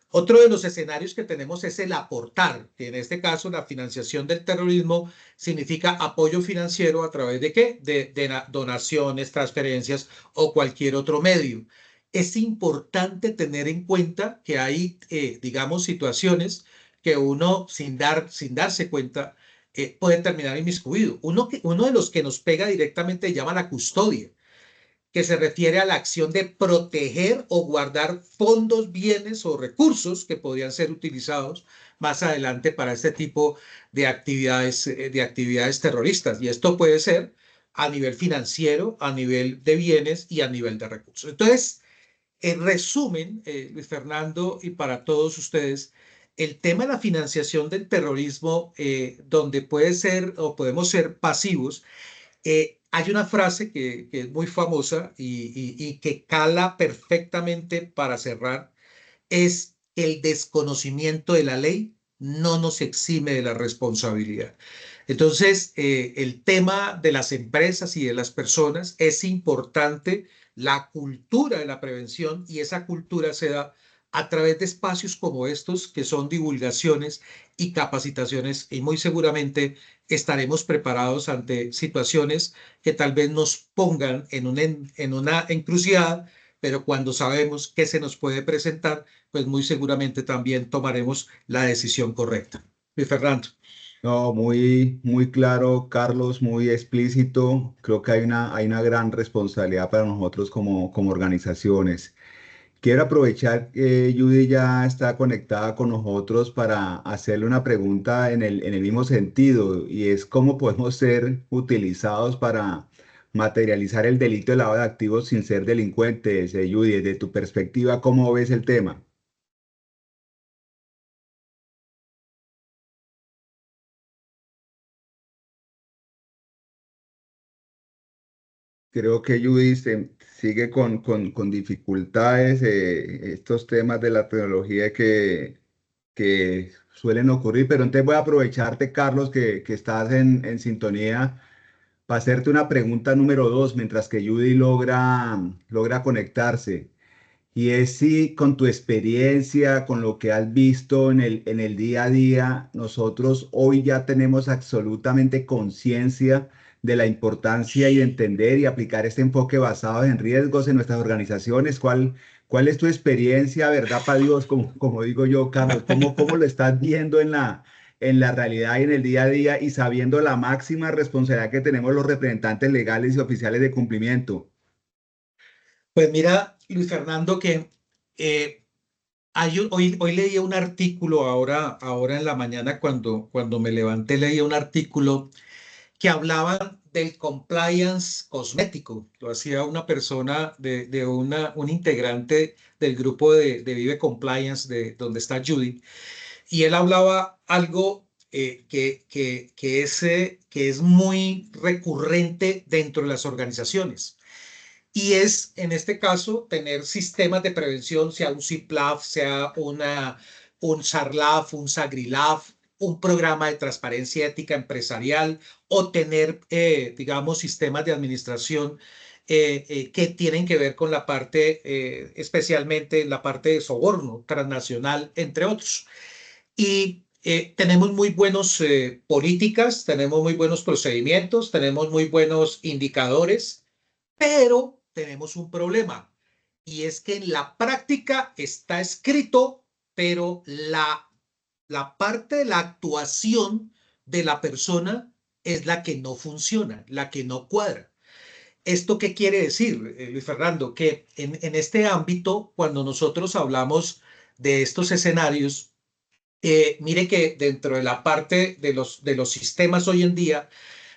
[SPEAKER 5] Otro de los escenarios que tenemos es el aportar, que en este caso la financiación del terrorismo significa apoyo financiero a través de ¿qué? De donaciones, transferencias o cualquier otro medio. Es importante tener en cuenta que hay, digamos, situaciones que uno sin darse cuenta puede terminar inmiscuido. Uno de los que nos pega directamente se llama la custodia, que se refiere a la acción de proteger o guardar fondos, bienes o recursos que podrían ser utilizados más adelante para este tipo de actividades terroristas. Y esto puede ser a nivel financiero, a nivel de bienes y a nivel de recursos. Entonces, en resumen, Luis Fernando, y para todos ustedes, el tema de la financiación del terrorismo, donde puede ser o podemos ser pasivos, hay una frase que es muy famosa y que cala perfectamente para cerrar, es el desconocimiento de la ley no nos exime de la responsabilidad. Entonces, el tema de las empresas y de las personas es importante, la cultura de la prevención, y esa cultura se da a través de espacios como estos, que son divulgaciones y capacitaciones, y muy seguramente estaremos preparados ante situaciones que tal vez nos pongan en una encrucijada, pero cuando sabemos que se nos puede presentar, pues muy seguramente también tomaremos la decisión correcta. Luis Fernando.
[SPEAKER 2] No, muy claro, Carlos, muy explícito. Creo que hay una gran responsabilidad para nosotros como organizaciones. Quiero aprovechar que Judy ya está conectada con nosotros para hacerle una pregunta en el mismo sentido, y es cómo podemos ser utilizados para materializar el delito de lavado de activos sin ser delincuentes. Judy, desde tu perspectiva, ¿cómo ves el tema? Creo que Judy sigue con dificultades, estos temas de la tecnología que suelen ocurrir, pero entonces voy a aprovecharte, Carlos, que estás en sintonía para hacerte una pregunta número dos, mientras que Judy logra conectarse. Y es si con tu experiencia, con lo que has visto en el día a día, nosotros hoy ya tenemos absolutamente conciencia de la importancia y de entender y aplicar este enfoque basado en riesgos en nuestras organizaciones. ¿Cuál es tu experiencia, verdad, para Dios, como digo yo, Carlos? ¿Cómo lo estás viendo en la realidad y en el día a día y sabiendo la máxima responsabilidad que tenemos los representantes legales y oficiales de cumplimiento?
[SPEAKER 5] Pues mira, Luis Fernando, que hoy leía un artículo ahora en la mañana cuando me levanté, leía un artículo que hablaba del compliance cosmético. Lo hacía una persona un integrante del grupo de Vive Compliance, donde está Judy, y él hablaba algo que es muy recurrente dentro de las organizaciones. Y es, en este caso, tener sistemas de prevención, sea un CIPLAF, sea un SARLAF, un SAGRILAF, un programa de transparencia ética empresarial, o tener, digamos, sistemas de administración que tienen que ver con la parte, especialmente la parte de soborno transnacional, entre otros. Y tenemos muy buenas políticas, tenemos muy buenos procedimientos, tenemos muy buenos indicadores, pero tenemos un problema, y es que en la práctica está escrito, pero la parte de la actuación de la persona es la que no funciona, la que no cuadra. ¿Esto qué quiere decir, Luis Fernando? Que en este ámbito, cuando nosotros hablamos de estos escenarios, mire que dentro de la parte de los sistemas hoy en día,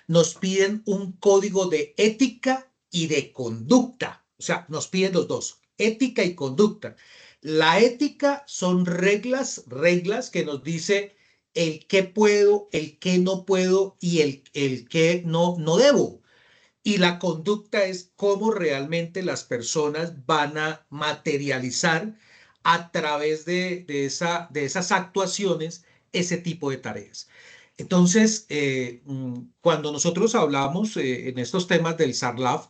[SPEAKER 5] nos piden un código de ética y de conducta. O sea, nos piden los dos, ética y conducta. La ética son reglas que nos dice el qué puedo, el qué no puedo y el qué no debo. Y la conducta es cómo realmente las personas van a materializar a través de esas actuaciones ese tipo de tareas. Entonces, cuando nosotros hablamos en estos temas del SARLAF,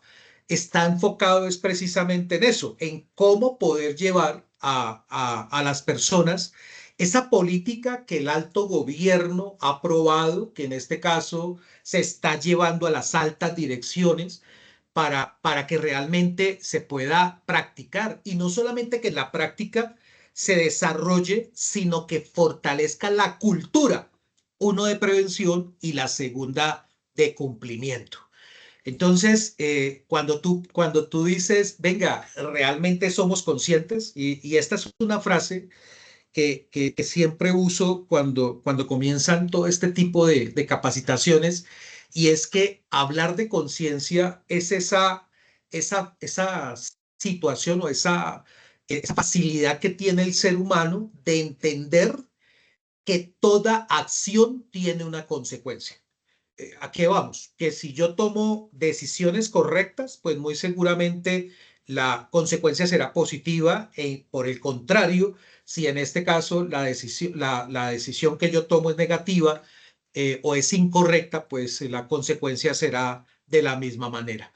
[SPEAKER 5] está enfocado es precisamente en eso, en cómo poder llevar a las personas esa política que el alto gobierno ha aprobado, que en este caso se está llevando a las altas direcciones para que realmente se pueda practicar. Y no solamente que en la práctica se desarrolle, sino que fortalezca la cultura, uno de prevención y la segunda de cumplimiento. Entonces, cuando tú dices, venga, realmente somos conscientes, y esta es una frase que siempre uso cuando comienzan todo este tipo de capacitaciones, y es que hablar de conciencia es esa situación o esa facilidad que tiene el ser humano de entender que toda acción tiene una consecuencia. ¿A qué vamos? Que si yo tomo decisiones correctas, pues muy seguramente la consecuencia será positiva. Por el contrario, si en este caso la decisión que yo tomo es negativa o es incorrecta, pues la consecuencia será de la misma manera.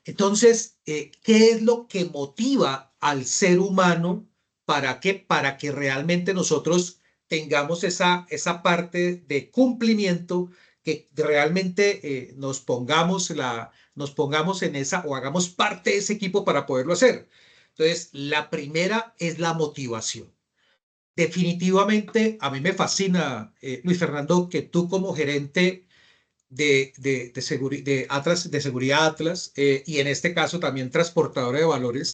[SPEAKER 5] Entonces, ¿qué es lo que motiva al ser humano ¿Para qué? Para que realmente nosotros tengamos esa parte de cumplimiento, que realmente nos pongamos en esa o hagamos parte de ese equipo para poderlo hacer. Entonces, la primera es la motivación. Definitivamente, a mí me fascina, Luis Fernando, que tú como gerente de Atlas, de Seguridad Atlas, y en este caso también transportadora de valores,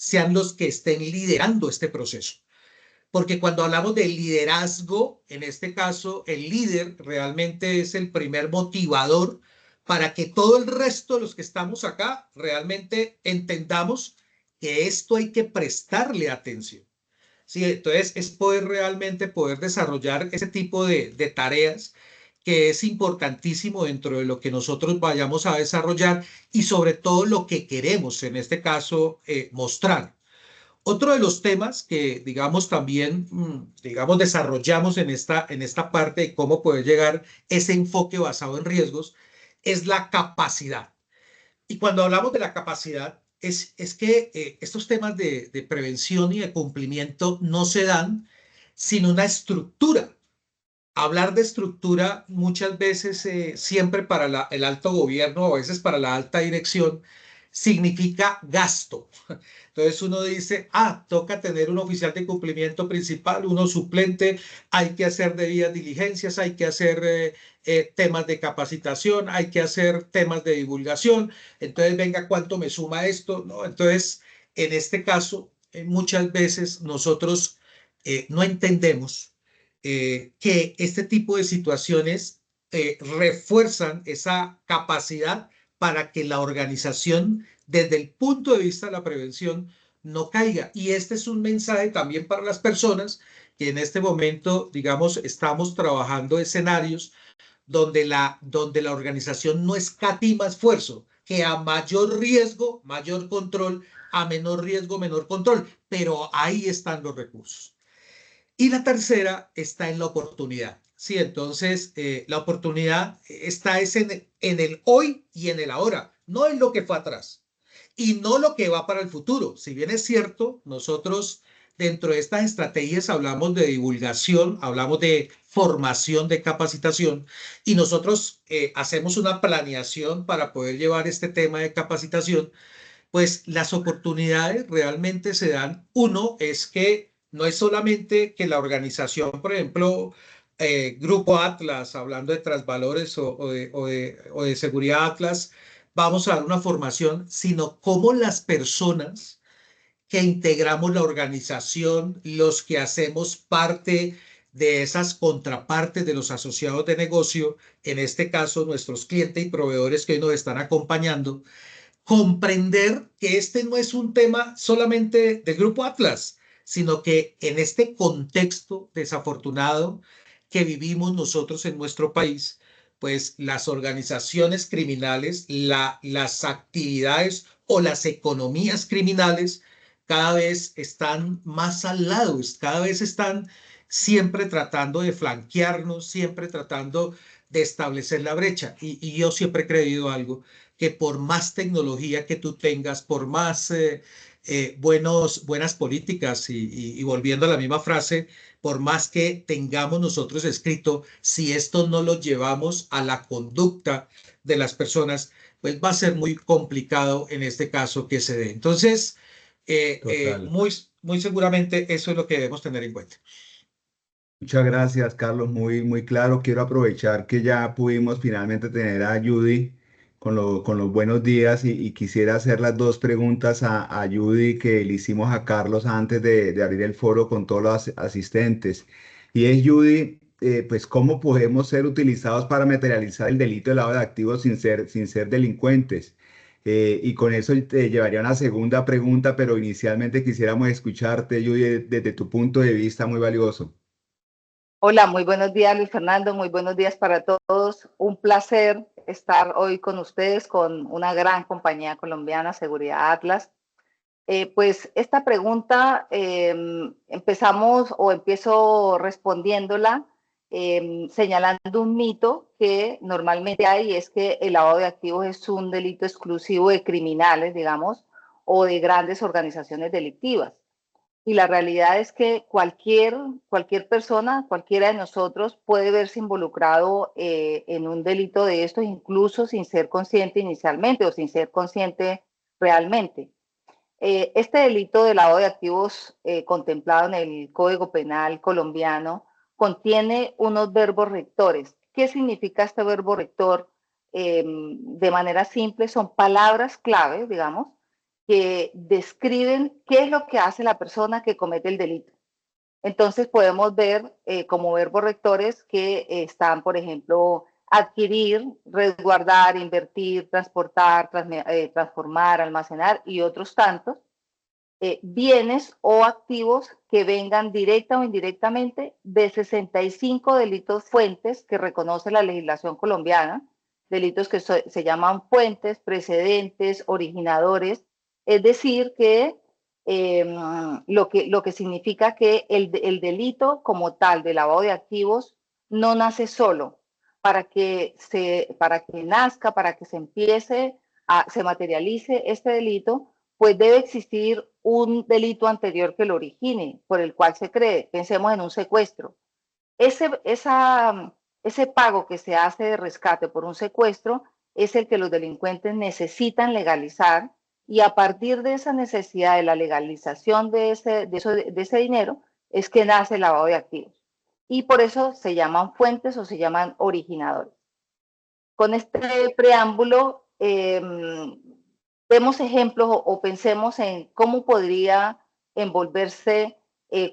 [SPEAKER 5] sean los que estén liderando este proceso. Porque cuando hablamos de liderazgo, en este caso, el líder realmente es el primer motivador para que todo el resto de los que estamos acá realmente entendamos que esto hay que prestarle atención. Sí, entonces es poder realmente poder desarrollar ese tipo de tareas que es importantísimo dentro de lo que nosotros vayamos a desarrollar y sobre todo lo que queremos, en este caso, mostrar. Otro de los temas que, digamos, también, digamos, desarrollamos en esta parte de cómo poder llegar ese enfoque basado en riesgos es la capacidad. Y cuando hablamos de la capacidad, es que estos temas de prevención y de cumplimiento no se dan sin una estructura. Hablar de estructura muchas veces, siempre para el alto gobierno, o a veces para la alta dirección, significa gasto. Entonces uno dice, toca tener un oficial de cumplimiento principal, uno suplente, hay que hacer debidas diligencias, hay que hacer temas de capacitación, hay que hacer temas de divulgación. Entonces, venga, ¿cuánto me suma esto? ¿No? Entonces, en este caso, muchas veces nosotros no entendemos que este tipo de situaciones refuerzan esa capacidad para que la organización, desde el punto de vista de la prevención, no caiga. Y este es un mensaje también para las personas que en este momento, digamos, estamos trabajando escenarios donde la organización no escatima esfuerzo, que a mayor riesgo, mayor control, a menor riesgo, menor control, pero ahí están los recursos. Y la tercera está en la oportunidad. Sí, entonces la oportunidad está en el hoy y en el ahora, no en lo que fue atrás y no lo que va para el futuro. Si bien es cierto, nosotros dentro de estas estrategias hablamos de divulgación, hablamos de formación, de capacitación, y nosotros hacemos una planeación para poder llevar este tema de capacitación. Pues las oportunidades realmente se dan. Uno es que no es solamente que la organización, por ejemplo, Grupo Atlas, hablando de Transvalores o de Seguridad Atlas, vamos a dar una formación, sino cómo las personas que integramos la organización, los que hacemos parte de esas contrapartes de los asociados de negocio, en este caso nuestros clientes y proveedores que hoy nos están acompañando, comprender que este no es un tema solamente del Grupo Atlas, sino que en este contexto desafortunado que vivimos nosotros en nuestro país, pues las organizaciones criminales, las actividades o las economías criminales cada vez están más al lado, cada vez están siempre tratando de flanquearnos, siempre tratando de establecer la brecha. Y yo siempre he creído algo, que por más tecnología que tú tengas, por más buenas políticas, y volviendo a la misma frase, por más que tengamos nosotros escrito, si esto no lo llevamos a la conducta de las personas, pues va a ser muy complicado en este caso que se dé. Entonces, muy seguramente eso es lo que debemos tener en cuenta.
[SPEAKER 2] Muchas gracias, Carlos. Muy, muy claro. Quiero aprovechar que ya pudimos finalmente tener a Judy con los buenos días y quisiera hacer las dos preguntas a Judy que le hicimos a Carlos antes de abrir el foro con todos los asistentes. Y es, Judy, pues, ¿cómo podemos ser utilizados para materializar el delito de lavado de activos sin ser delincuentes? Y con eso te llevaría a una segunda pregunta, pero inicialmente quisiéramos escucharte, Judy, desde tu punto de vista muy valioso.
[SPEAKER 6] Hola, muy buenos días, Luis Fernando, muy buenos días para todos. Un placer estar hoy con ustedes, con una gran compañía colombiana, Seguridad Atlas. Pues esta pregunta empiezo respondiéndola señalando un mito que normalmente hay, y es que el lavado de activos es un delito exclusivo de criminales, digamos, o de grandes organizaciones delictivas. y la realidad es que cualquier persona, cualquiera de nosotros puede verse involucrado en un delito de estos, incluso sin ser consciente inicialmente o sin ser consciente realmente. Este delito de lavado de activos contemplado en el Código Penal colombiano contiene unos verbos rectores. ¿Qué significa este verbo rector? De manera simple, son palabras clave, digamos, que describen qué es lo que hace la persona que comete el delito. Entonces podemos ver como verbos rectores que están, por ejemplo, adquirir, resguardar, invertir, transportar, transformar, almacenar y otros tantos bienes o activos que vengan directa o indirectamente de 65 delitos fuentes que reconoce la legislación colombiana, delitos que se llaman fuentes, precedentes, originadores, es decir, que lo que significa que el delito como tal de lavado de activos no nace solo. Para que nazca, para que se empiece, se materialice este delito, pues debe existir un delito anterior que lo origine, por el cual se cree. Pensemos en un secuestro. Ese pago que se hace de rescate por un secuestro es el que los delincuentes necesitan legalizar, y a partir de esa necesidad de la legalización de ese dinero es que nace el lavado de activos. Y por eso se llaman fuentes o se llaman originadores. Con este preámbulo, vemos ejemplos o pensemos en cómo podría envolverse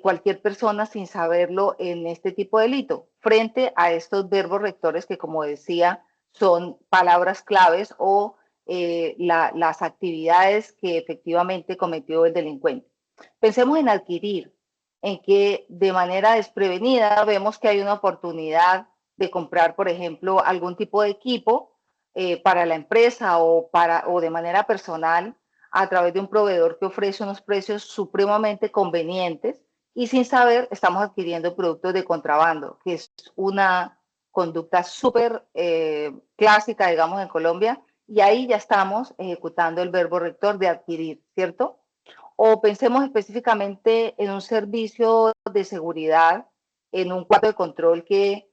[SPEAKER 6] cualquier persona sin saberlo en este tipo de delito, frente a estos verbos rectores que, como decía, son palabras claves o las actividades que efectivamente cometió el delincuente. Pensemos en adquirir, en que de manera desprevenida vemos que hay una oportunidad de comprar, por ejemplo, algún tipo de equipo para la empresa o de manera personal a través de un proveedor que ofrece unos precios supremamente convenientes, y sin saber estamos adquiriendo productos de contrabando, que es una conducta súper clásica, digamos, en Colombia, y ahí ya estamos ejecutando el verbo rector de adquirir, ¿cierto? O pensemos específicamente en un servicio de seguridad, en un cuarto de control que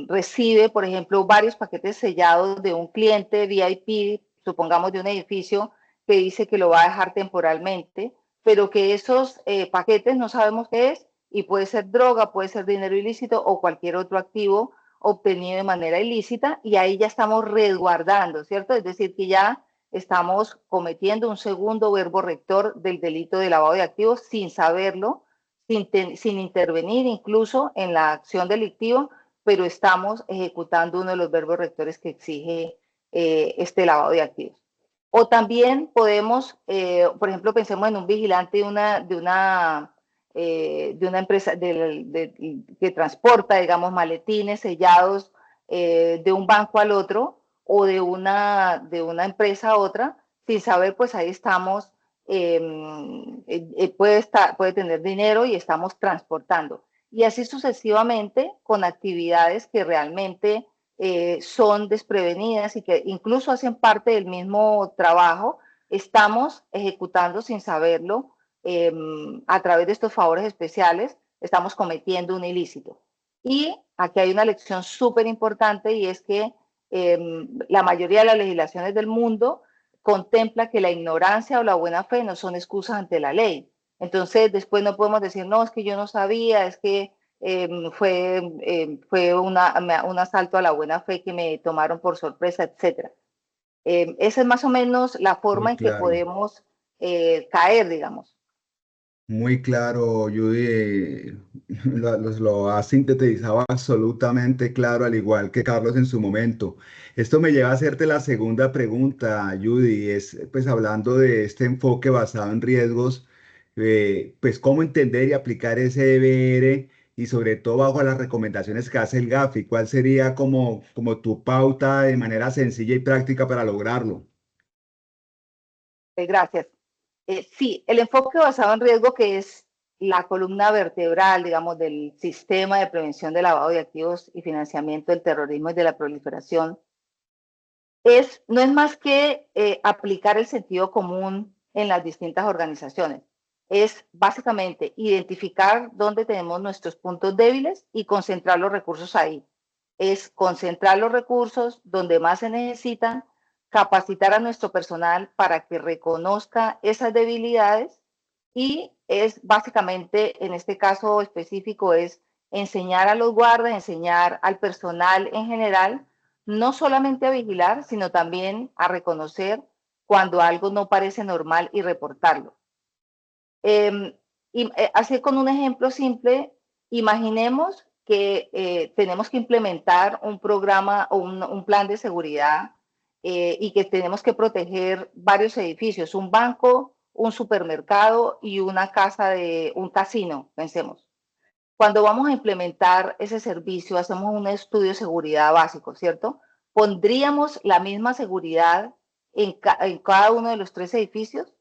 [SPEAKER 6] recibe, por ejemplo, varios paquetes sellados de un cliente VIP, supongamos de un edificio, que dice que lo va a dejar temporalmente, pero que esos paquetes no sabemos qué es, y puede ser droga, puede ser dinero ilícito o cualquier otro activo obtenido de manera ilícita, y ahí ya estamos resguardando, ¿cierto? Es decir, que ya estamos cometiendo un segundo verbo rector del delito de lavado de activos sin saberlo, sin intervenir incluso en la acción delictiva, pero estamos ejecutando uno de los verbos rectores que exige este lavado de activos. O también podemos, por ejemplo, pensemos en un vigilante de una empresa que transporta, digamos, maletines sellados de un banco al otro, o de una empresa a otra, sin saber, pues ahí estamos, puede tener dinero y estamos transportando. Y así sucesivamente con actividades que realmente son desprevenidas y que incluso hacen parte del mismo trabajo, estamos ejecutando sin saberlo a través de estos favores especiales, estamos cometiendo un ilícito. Y aquí hay una lección súper importante, y es que la mayoría de las legislaciones del mundo contempla que la ignorancia o la buena fe no son excusas ante la ley. Entonces, después no podemos decir, no, es que yo no sabía, es que fue un asalto a la buena fe que me tomaron por sorpresa, etc. Esa es más o menos la forma
[SPEAKER 2] Muy
[SPEAKER 6] en que
[SPEAKER 2] claro.
[SPEAKER 6] podemos caer, digamos.
[SPEAKER 2] Muy claro, Judy, lo ha sintetizado absolutamente claro, al igual que Carlos en su momento. Esto me lleva a hacerte la segunda pregunta, Judy, es pues hablando de este enfoque basado en riesgos, pues cómo entender y aplicar ese EBR, y sobre todo bajo las recomendaciones que hace el GAFI. ¿Cuál sería como tu pauta de manera sencilla y práctica para lograrlo?
[SPEAKER 6] Gracias. Sí, el enfoque basado en riesgo, que es la columna vertebral, digamos, del sistema de prevención de lavado de activos y financiamiento del terrorismo y de la proliferación, no es más que aplicar el sentido común en las distintas organizaciones. es básicamente identificar dónde tenemos nuestros puntos débiles y concentrar los recursos ahí. Es concentrar los recursos donde más se necesitan, capacitar a nuestro personal para que reconozca esas debilidades y es básicamente, en este caso específico, es enseñar a los guardas, enseñar al personal en general, no solamente a vigilar, sino también a reconocer cuando algo no parece normal y reportarlo. Así con un ejemplo simple, imaginemos que tenemos que implementar un programa o un plan de seguridad y que tenemos que proteger varios edificios, un banco, un supermercado y una casa de un casino, pensemos. Cuando vamos a implementar ese servicio, hacemos un estudio de seguridad básico, ¿cierto? ¿Pondríamos la misma seguridad en cada uno de los 3 edificios?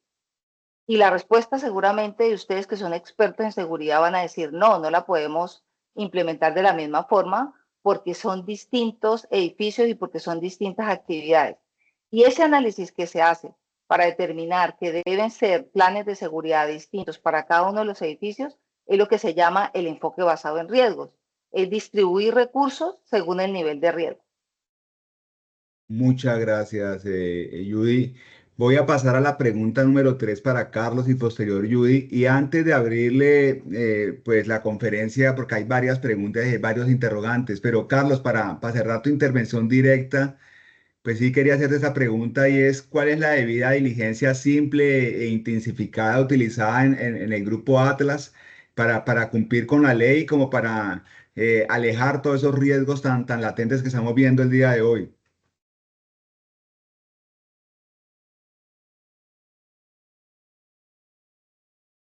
[SPEAKER 6] Y la respuesta seguramente de ustedes que son expertos en seguridad van a decir, no, no la podemos implementar de la misma forma porque son distintos edificios y porque son distintas actividades. Y ese análisis que se hace para determinar que deben ser planes de seguridad distintos para cada uno de los edificios es lo que se llama el enfoque basado en riesgos. Es distribuir recursos según el nivel de riesgo.
[SPEAKER 2] Muchas gracias, Judy. Voy a pasar a la pregunta número 3 para Carlos y posterior Judy. Y antes de abrirle pues la conferencia, porque hay varias preguntas y hay varios interrogantes, pero Carlos, para cerrar tu intervención directa, pues sí quería hacerte esa pregunta y es, ¿cuál es la debida diligencia simple e intensificada utilizada en el grupo Atlas para cumplir con la ley como para alejar todos esos riesgos tan latentes que estamos viendo el día de hoy?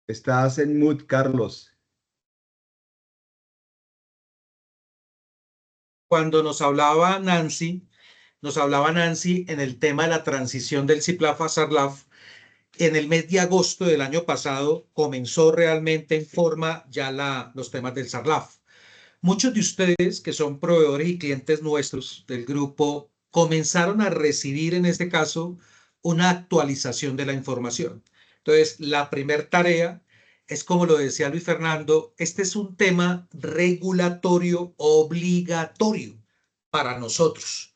[SPEAKER 2] Estás en mood, Carlos.
[SPEAKER 5] Cuando nos hablaba Nancy en el tema de la transición del CIPLAF a SARLAF, en el mes de agosto del año pasado comenzó realmente en forma ya los temas del SARLAF. Muchos de ustedes que son proveedores y clientes nuestros del grupo comenzaron a recibir en este caso una actualización de la información. Entonces, la primera tarea es, como lo decía Luis Fernando, este es un tema regulatorio obligatorio para nosotros.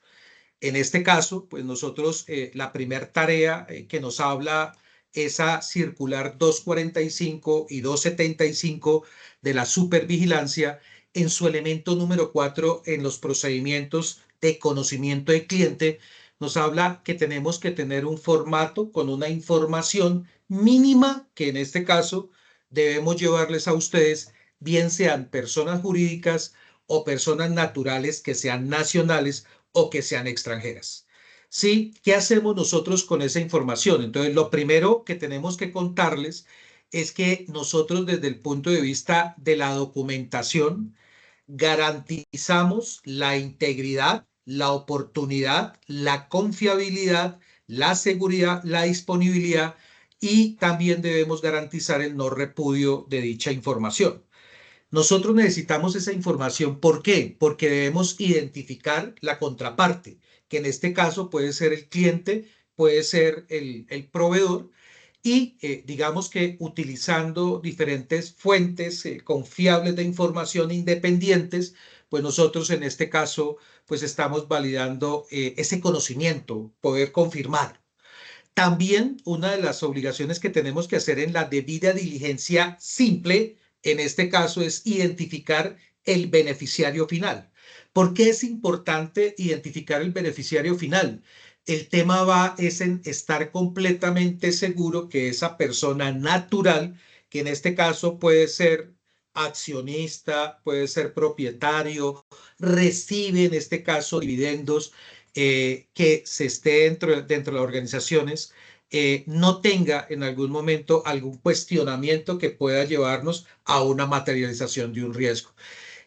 [SPEAKER 5] En este caso, pues nosotros, la primera tarea que nos habla esa circular 245 y 275 de la supervigilancia en su elemento número 4 en los procedimientos de conocimiento del cliente, nos habla que tenemos que tener un formato con una información mínima que en este caso debemos llevarles a ustedes, bien sean personas jurídicas o personas naturales que sean nacionales o que sean extranjeras. ¿Sí? ¿Qué hacemos nosotros con esa información? Entonces, lo primero que tenemos que contarles es que nosotros desde el punto de vista de la documentación garantizamos la integridad, la oportunidad, la confiabilidad, la seguridad, la disponibilidad y también debemos garantizar el no repudio de dicha información. Nosotros necesitamos esa información. ¿Por qué? Porque debemos identificar la contraparte, que en este caso puede ser el cliente, puede ser el proveedor, y digamos que utilizando diferentes fuentes confiables de información independientes, pues nosotros en este caso pues estamos validando ese conocimiento, poder confirmar. También una de las obligaciones que tenemos que hacer en la debida diligencia simple, en este caso, es identificar el beneficiario final. ¿Por qué es importante identificar el beneficiario final? El tema es en estar completamente seguro que esa persona natural, que en este caso puede ser accionista, puede ser propietario, recibe en este caso dividendos, que se esté dentro de las organizaciones, no tenga en algún momento algún cuestionamiento que pueda llevarnos a una materialización de un riesgo.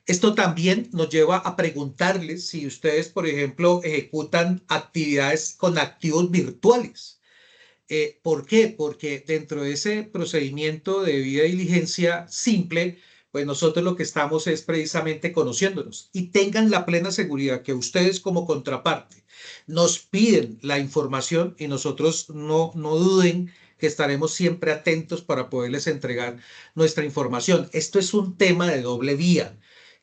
[SPEAKER 5] Esto también nos lleva a preguntarles si ustedes, por ejemplo, ejecutan actividades con activos virtuales. ¿Por qué? Porque dentro de ese procedimiento de debida diligencia simple, pues nosotros lo que estamos es precisamente conociéndonos y tengan la plena seguridad que ustedes como contraparte nos piden la información y nosotros no duden que estaremos siempre atentos para poderles entregar nuestra información. Esto es un tema de doble vía.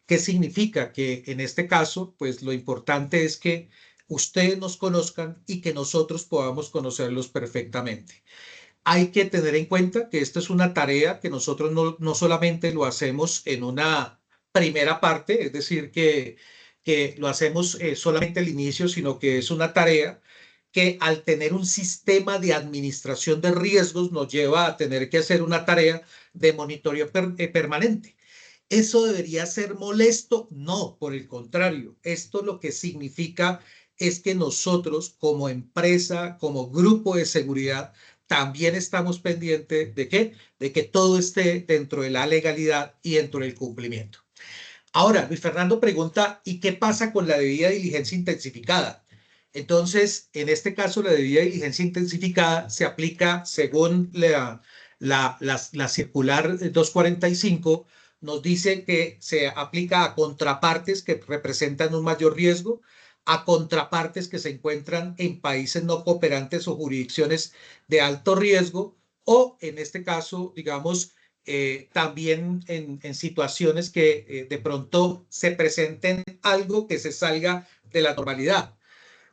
[SPEAKER 5] ¿Qué significa? Que en este caso, pues lo importante es que ustedes nos conozcan y que nosotros podamos conocerlos perfectamente. Hay que tener en cuenta que esta es una tarea que nosotros no solamente lo hacemos en una primera parte, es decir, que lo hacemos solamente al inicio, sino que es una tarea que al tener un sistema de administración de riesgos nos lleva a tener que hacer una tarea de monitoreo permanente. ¿Eso debería ser molesto? No, por el contrario. Esto lo que significa es que nosotros como empresa, como grupo de seguridad, también estamos pendientes de ¿qué? De que todo esté dentro de la legalidad y dentro del cumplimiento. Ahora, Luis Fernando pregunta, ¿y qué pasa con la debida diligencia intensificada? Entonces, en este caso, la debida diligencia intensificada se aplica según la circular 245, nos dice que se aplica a contrapartes que representan un mayor riesgo, a contrapartes que se encuentran en países no cooperantes o jurisdicciones de alto riesgo, o en este caso, digamos, también en situaciones que de pronto se presenten algo que se salga de la normalidad.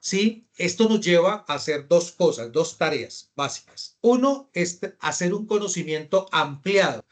[SPEAKER 5] ¿Sí? Esto nos lleva a hacer dos cosas, dos tareas básicas. Uno es hacer un conocimiento ampliado.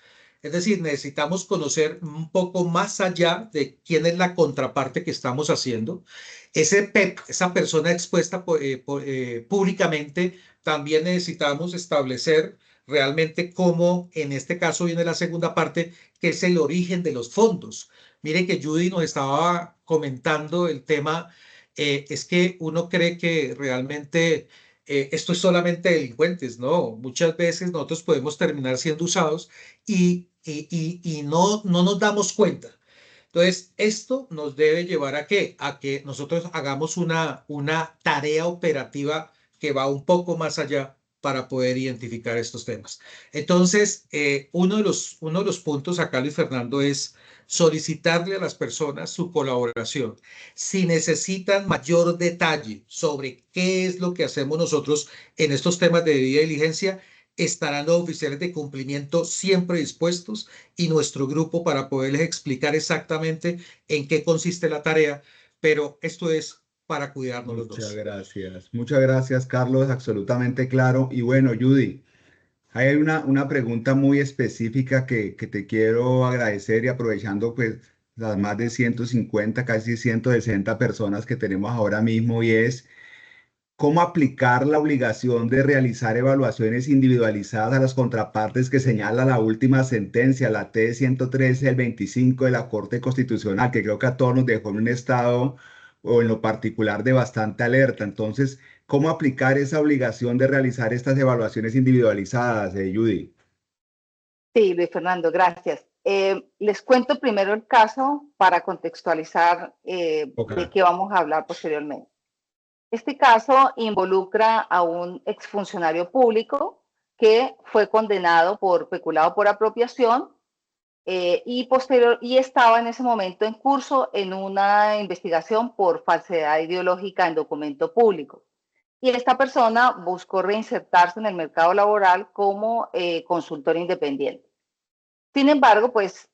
[SPEAKER 5] Es decir, necesitamos conocer un poco más allá de quién es la contraparte que estamos haciendo. Ese PEP, esa persona expuesta públicamente, también necesitamos establecer realmente cómo, en este caso viene la segunda parte, que es el origen de los fondos. Mire que Judy nos estaba comentando el tema, es que uno cree que realmente esto es solamente delincuentes, ¿no? Muchas veces nosotros podemos terminar siendo usados y no nos damos cuenta. Entonces, esto nos debe llevar ¿a qué? A que nosotros hagamos una tarea operativa que va un poco más allá para poder identificar estos temas. Entonces, uno de los puntos acá, Luis Fernando, es solicitarle a las personas su colaboración. Si necesitan mayor detalle sobre qué es lo que hacemos nosotros en estos temas de debida diligencia, estarán los oficiales de cumplimiento siempre dispuestos y nuestro grupo para poderles explicar exactamente en qué consiste la tarea, pero esto es para cuidarnos los dos.
[SPEAKER 2] Muchas gracias, Carlos, absolutamente claro. Y bueno, Judy, hay una pregunta muy específica que te quiero agradecer y aprovechando pues las más de 150, casi 160 personas que tenemos ahora mismo y es cómo aplicar la obligación de realizar evaluaciones individualizadas a las contrapartes que señala la última sentencia, la T-113 del 25 de la Corte Constitucional, que creo que a todos nos dejó en un estado o en lo particular de bastante alerta. Entonces, ¿cómo aplicar esa obligación de realizar estas evaluaciones individualizadas, Judy?
[SPEAKER 6] Sí, Luis Fernando, gracias. Les cuento primero el caso para contextualizar de qué vamos a hablar posteriormente. Este caso involucra a un exfuncionario público que fue condenado por peculado por apropiación y estaba en ese momento en curso en una investigación por falsedad ideológica en documento público. Y esta persona buscó reinsertarse en el mercado laboral como consultor independiente. Sin embargo, pues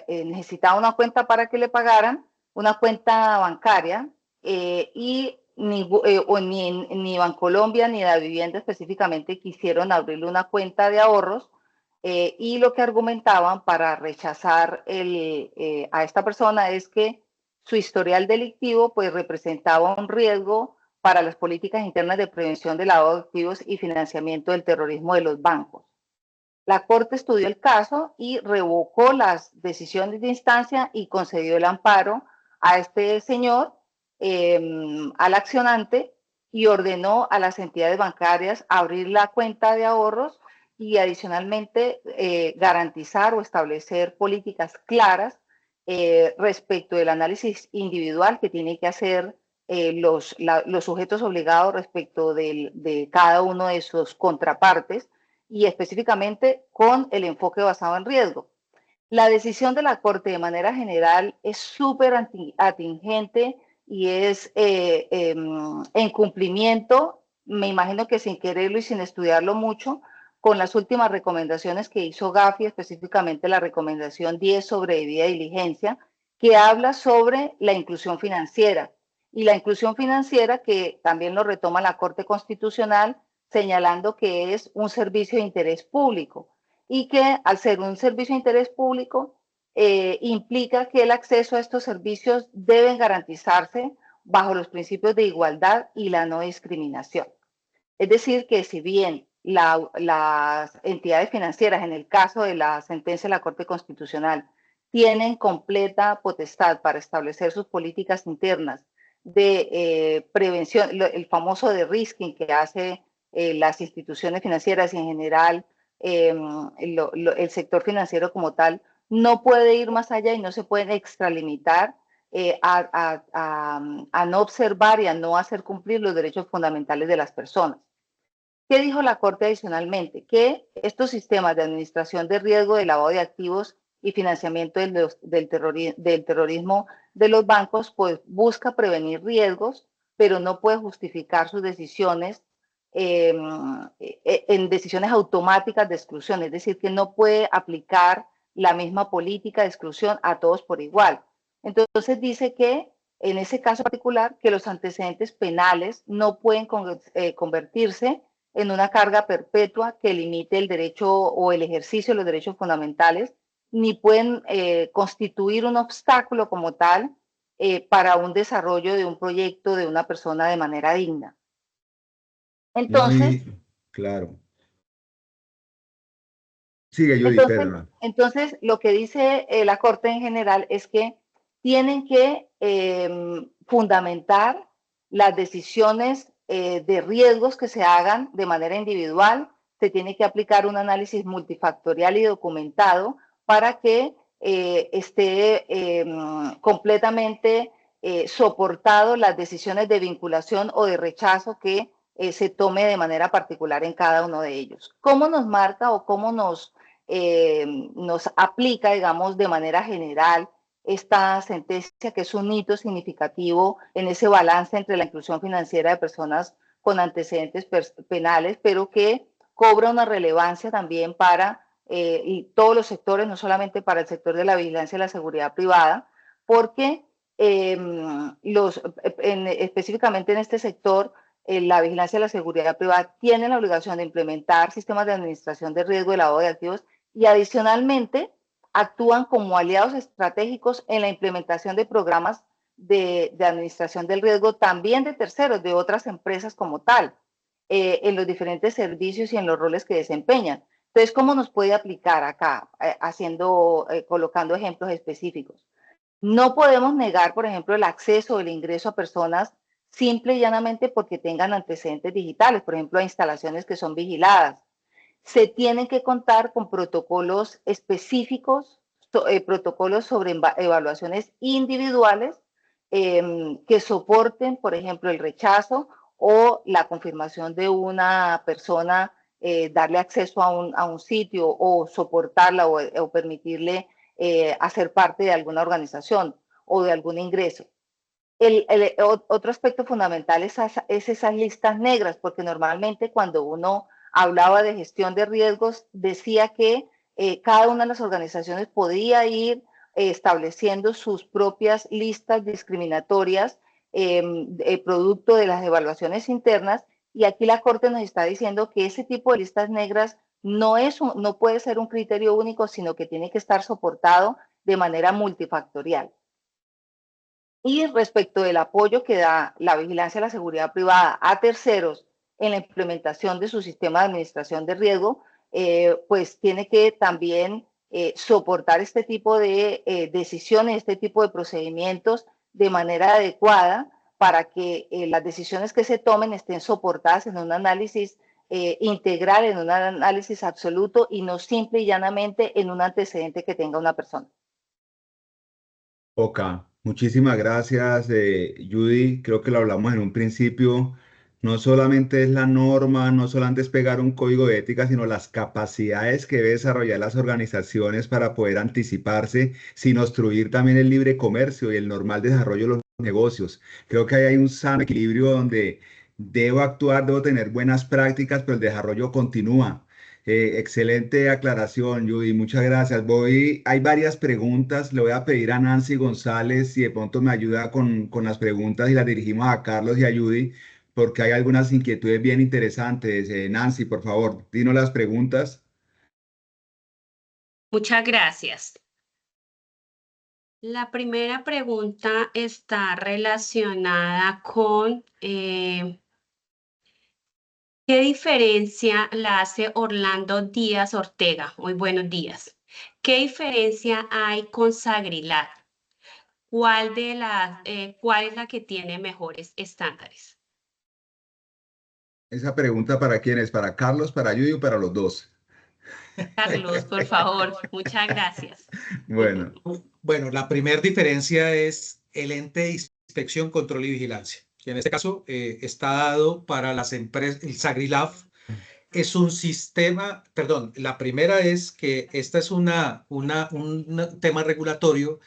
[SPEAKER 6] necesitaba una cuenta para que le pagaran, una cuenta bancaria, y ni Bancolombia ni la vivienda específicamente quisieron abrirle una cuenta de ahorros, y lo que argumentaban para rechazar a esta persona es que su historial delictivo pues representaba un riesgo para las políticas internas de prevención de lavado de activos y financiamiento del terrorismo de los bancos. La Corte estudió el caso y revocó las decisiones de instancia y concedió el amparo a este señor, al accionante, y ordenó a las entidades bancarias abrir la cuenta de ahorros y adicionalmente garantizar o establecer políticas claras respecto del análisis individual que tienen que hacer los sujetos obligados respecto de cada uno de sus contrapartes, y específicamente con el enfoque basado en riesgo. La decisión de la Corte de manera general es súper atingente y es en cumplimiento, me imagino que sin quererlo y sin estudiarlo mucho, con las últimas recomendaciones que hizo Gafi, específicamente la recomendación 10 sobre debida diligencia, que habla sobre la inclusión financiera. Y la inclusión financiera que también lo retoma la Corte Constitucional, señalando que es un servicio de interés público y que al ser un servicio de interés público implica que el acceso a estos servicios deben garantizarse bajo los principios de igualdad y la no discriminación. Es decir, que si bien las entidades financieras, en el caso de la sentencia de la Corte Constitucional, tienen completa potestad para establecer sus políticas internas de prevención, el famoso de-risking que hace las instituciones financieras y en general el sector financiero como tal, no puede ir más allá y no se puede extralimitar a no observar y a no hacer cumplir los derechos fundamentales de las personas. ¿Qué dijo la Corte adicionalmente? Que estos sistemas de administración de riesgo de lavado de activos y financiamiento del terrorismo de los bancos, pues busca prevenir riesgos, pero no puede justificar sus decisiones en decisiones automáticas de exclusión, es decir, que no puede aplicar la misma política de exclusión a todos por igual. Entonces dice que en ese caso particular, que los antecedentes penales no pueden convertirse en una carga perpetua que limite el derecho o el ejercicio de los derechos fundamentales, ni pueden constituir un obstáculo como tal para un desarrollo de un proyecto de una persona de manera digna. Entonces,
[SPEAKER 2] Muy claro. Sigue, Judy, perdón.
[SPEAKER 6] Entonces, lo que dice la Corte en general es que tienen que fundamentar las decisiones de riesgos que se hagan de manera individual. Se tiene que aplicar un análisis multifactorial y documentado para que esté completamente soportado las decisiones de vinculación o de rechazo que se tome de manera particular en cada uno de ellos. ¿Cómo nos marca o cómo nos aplica, digamos, de manera general esta sentencia, que es un hito significativo en ese balance entre la inclusión financiera de personas con antecedentes penales, pero que cobra una relevancia también para todos los sectores, no solamente para el sector de la vigilancia y la seguridad privada, porque específicamente en este sector, la vigilancia y la seguridad privada tienen la obligación de implementar sistemas de administración de riesgo de lavado de activos y adicionalmente actúan como aliados estratégicos en la implementación de programas de administración del riesgo también de terceros, de otras empresas como tal, en los diferentes servicios y en los roles que desempeñan. Entonces, ¿cómo nos puede aplicar acá, colocando ejemplos específicos? No podemos negar, por ejemplo, el acceso o el ingreso a personas simple y llanamente porque tengan antecedentes digitales, por ejemplo, a instalaciones que son vigiladas. Se tienen que contar con protocolos específicos, protocolos sobre evaluaciones individuales que soporten, por ejemplo, el rechazo o la confirmación de una persona, darle acceso a un sitio o soportarla o permitirle hacer parte de alguna organización o de algún ingreso. Otro aspecto fundamental es esas listas negras, porque normalmente cuando uno hablaba de gestión de riesgos, decía que cada una de las organizaciones podía ir estableciendo sus propias listas discriminatorias producto de las evaluaciones internas, y aquí la Corte nos está diciendo que ese tipo de listas negras no puede ser un criterio único, sino que tiene que estar soportado de manera multifactorial. Y respecto del apoyo que da la vigilancia y la seguridad privada a terceros en la implementación de su sistema de administración de riesgo, pues tiene que también soportar este tipo de decisiones, este tipo de procedimientos de manera adecuada para que las decisiones que se tomen estén soportadas en un análisis integral, en un análisis absoluto y no simple y llanamente en un antecedente que tenga una persona.
[SPEAKER 2] Ok, muchísimas gracias, Judy. Creo que lo hablamos en un principio. No solamente es la norma, no solamente es pegar un código de ética, sino las capacidades que debe desarrollar las organizaciones para poder anticiparse, sin obstruir también el libre comercio y el normal desarrollo de los negocios. Creo que ahí hay un sano equilibrio donde debo actuar, debo tener buenas prácticas, pero el desarrollo continúa. Excelente aclaración, Judy. Muchas gracias. Hay varias preguntas. Le voy a pedir a Nancy González si de pronto me ayuda con las preguntas y las dirigimos a Carlos y a Judy, porque hay algunas inquietudes bien interesantes. Nancy, por favor, dinos las preguntas.
[SPEAKER 4] Muchas gracias. La primera pregunta está relacionada con ¿qué diferencia la hace Orlando Díaz Ortega? Muy buenos días. ¿Qué diferencia hay con Sagrilar? ¿Cuál es la que tiene mejores estándares?
[SPEAKER 2] Esa pregunta para quién es, ¿para Carlos, para Judy o para los dos?
[SPEAKER 4] Carlos, por favor, muchas gracias.
[SPEAKER 2] Bueno,
[SPEAKER 5] Bueno, la primera diferencia es el ente de inspección, control y vigilancia, que en este caso está dado para las empresas. El SagriLab es un sistema, perdón, la primera es que esta es un tema regulatorio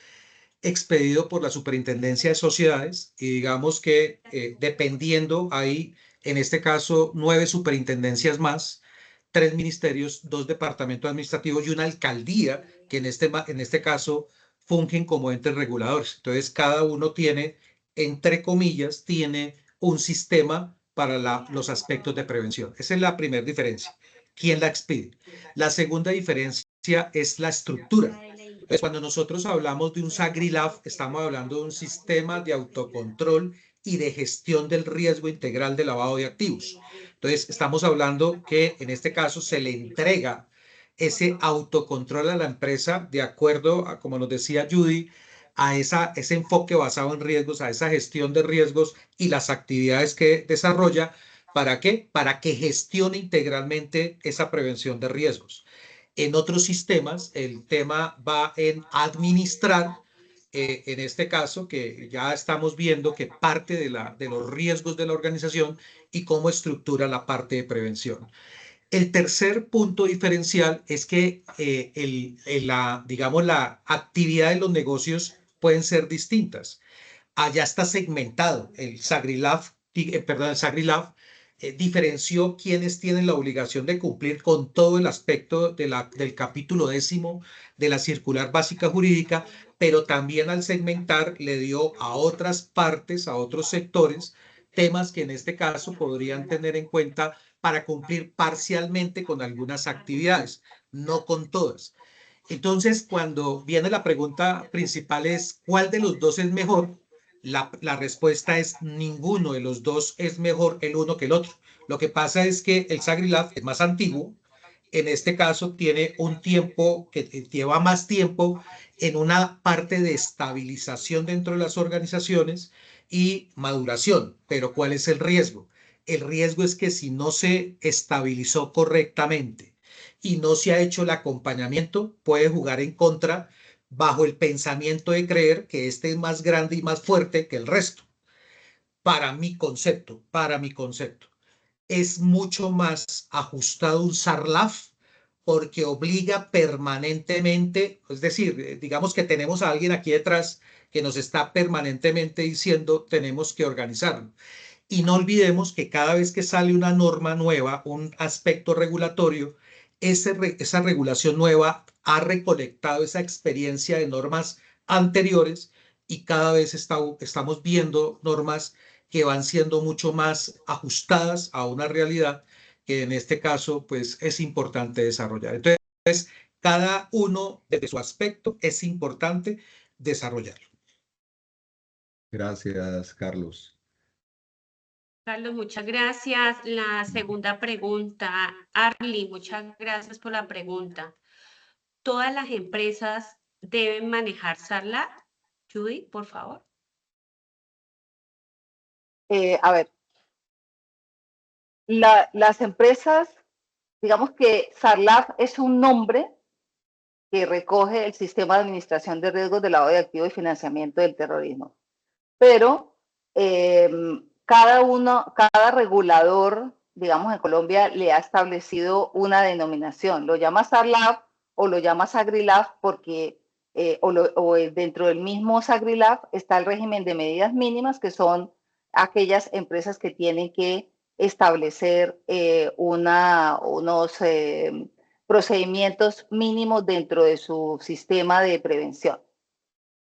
[SPEAKER 5] expedido por la Superintendencia de Sociedades y digamos que dependiendo hay, en este caso, 9 superintendencias más, 3 ministerios, 2 departamentos administrativos y una alcaldía que en este caso fungen como entes reguladores. Entonces, cada uno tiene, entre comillas, tiene un sistema para los aspectos de prevención. Esa es la primera diferencia. ¿Quién la expide? La segunda diferencia es la estructura. Entonces, cuando nosotros hablamos de un SagriLab, estamos hablando de un sistema de autocontrol y de gestión del riesgo integral de lavado de activos. Entonces, estamos hablando que en este caso se le entrega ese autocontrol a la empresa de acuerdo a, como nos decía Judy, a ese enfoque basado en riesgos, a esa gestión de riesgos y las actividades que desarrolla. ¿Para qué? Para que gestione integralmente esa prevención de riesgos. En otros sistemas, el tema va en administrar, en este caso, que ya estamos viendo que parte de los riesgos de la organización y cómo estructura la parte de prevención. El tercer punto diferencial es que digamos, la actividad de los negocios pueden ser distintas. Allá está segmentado el SagriLab, el SagriLab diferenció quienes tienen la obligación de cumplir con todo el aspecto del capítulo 10 de la circular básica jurídica, pero también al segmentar le dio a otras partes, a otros sectores, temas que en este caso podrían tener en cuenta para cumplir parcialmente con algunas actividades, no con todas. Entonces, cuando viene la pregunta principal es, ¿cuál de los dos es mejor? La respuesta es ninguno de los dos es mejor el uno que el otro. Lo que pasa es que el SagriLab es más antiguo. En este caso tiene un tiempo que lleva más tiempo en una parte de estabilización dentro de las organizaciones y maduración. Pero ¿cuál es el riesgo? El riesgo es que si no se estabilizó correctamente y no se ha hecho el acompañamiento, puede jugar en contra bajo el pensamiento de creer que este es más grande y más fuerte que el resto. Para mi concepto, es mucho más ajustado un SagriLab porque obliga permanentemente, es decir, digamos que tenemos a alguien aquí detrás que nos está permanentemente diciendo tenemos que organizarlo. Y no olvidemos que cada vez que sale una norma nueva, un aspecto regulatorio, esa regulación nueva ha recolectado esa experiencia de normas anteriores y cada vez estamos viendo normas que van siendo mucho más ajustadas a una realidad que en este caso pues es importante desarrollar. Entonces, cada uno desde su aspecto es importante desarrollarlo.
[SPEAKER 2] gracias, Carlos.
[SPEAKER 4] Carlos, muchas gracias. La segunda pregunta, Arly, muchas gracias por la pregunta. ¿Todas las empresas deben manejar SagriLab? Judy, por favor.
[SPEAKER 6] A ver, las empresas, digamos que SagriLab es un nombre que recoge el sistema de administración de riesgos de lavado de activos y financiamiento del terrorismo. Pero cada regulador, digamos en Colombia, le ha establecido una denominación. Lo llama SagriLab o lo llama SagriLab porque dentro del mismo SagriLab está el régimen de medidas mínimas, que son aquellas empresas que tienen que establecer unos procedimientos mínimos dentro de su sistema de prevención.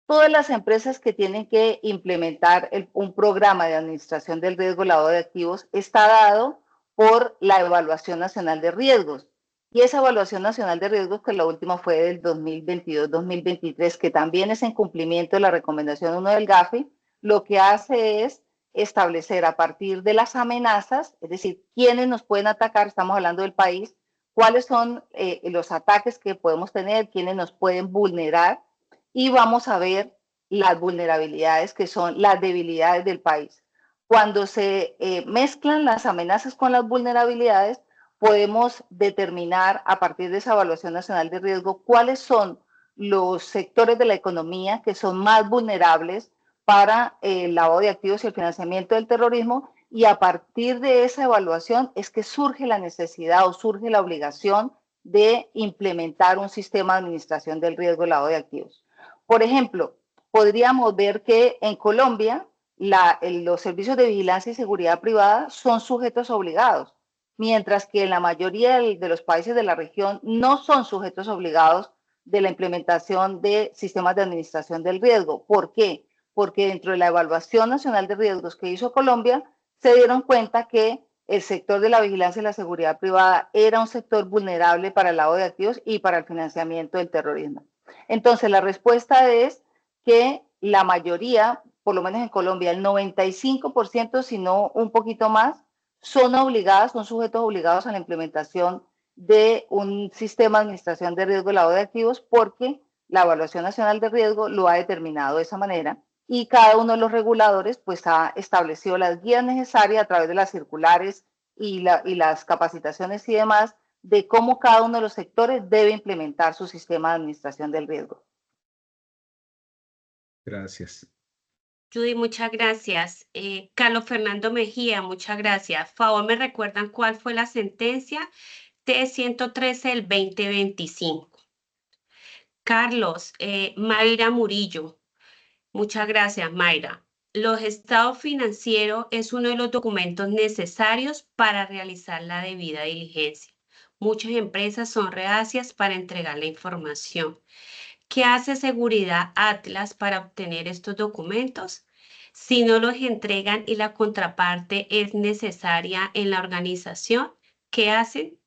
[SPEAKER 6] Todas las empresas que tienen que implementar un programa de administración del riesgo lavado de activos está dado por la Evaluación Nacional de Riesgos. Y esa Evaluación Nacional de Riesgos, que la última fue del 2022-2023, que también es en cumplimiento de la recomendación 1 del GAFI, lo que hace es establecer a partir de las amenazas, es decir, quiénes nos pueden atacar, estamos hablando del país, cuáles son los ataques que podemos tener, quiénes nos pueden vulnerar, y vamos a ver las vulnerabilidades que son las debilidades del país. Cuando se mezclan las amenazas con las vulnerabilidades, podemos determinar a partir de esa evaluación nacional de riesgo cuáles son los sectores de la economía que son más vulnerables para el lavado de activos y el financiamiento del terrorismo, y a partir de esa evaluación es que surge la necesidad o surge la obligación de implementar un sistema de administración del riesgo lavado de activos. Por ejemplo, podríamos ver que en Colombia los servicios de vigilancia y seguridad privada son sujetos obligados, mientras que en la mayoría de los países de la región no son sujetos obligados de la implementación de sistemas de administración del riesgo. ¿Por qué? Porque dentro de la Evaluación Nacional de Riesgos que hizo Colombia, se dieron cuenta que el sector de la vigilancia y la seguridad privada era un sector vulnerable para el lavado de activos y para el financiamiento del terrorismo. Entonces, la respuesta es que la mayoría, por lo menos en Colombia, el 95%, si no un poquito más, son obligadas, son sujetos obligados a la implementación de un sistema de administración de riesgo de lavado de activos, porque la Evaluación Nacional de Riesgo lo ha determinado de esa manera, y cada uno de los reguladores pues ha establecido las guías necesarias a través de las circulares y las capacitaciones y demás, de cómo cada uno de los sectores debe implementar su sistema de administración del riesgo.
[SPEAKER 5] Gracias.
[SPEAKER 4] Judy, muchas gracias. Carlos Fernando Mejía, muchas gracias. Favor, ¿me recuerdan cuál fue la sentencia? T-113 del 2025. Carlos, Mayra Murillo. Muchas gracias, Mayra. Los estados financieros es uno de los documentos necesarios para realizar la debida diligencia. Muchas empresas son reacias para entregar la información. ¿Qué hace Seguridad Atlas para obtener estos documentos? Si no los entregan y la contraparte es necesaria en la organización, ¿qué hacen?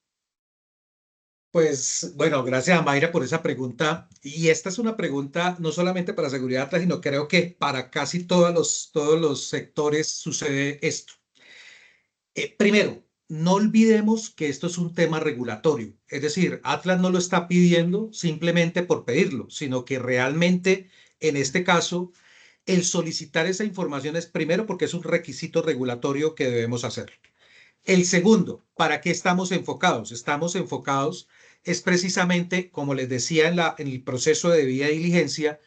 [SPEAKER 5] Pues bueno, gracias a Mayra por esa pregunta. Y esta es una pregunta no solamente para Seguridad Atlas, sino creo que para casi todos los sectores sucede esto. Primero, no olvidemos que esto es un tema regulatorio. Es decir, Atlas no lo está pidiendo simplemente por pedirlo, sino que realmente en este caso el solicitar esa información es primero porque es un requisito regulatorio que debemos hacer. El segundo, ¿para qué estamos enfocados? Estamos enfocados es precisamente, como les decía en el proceso de debida diligencia,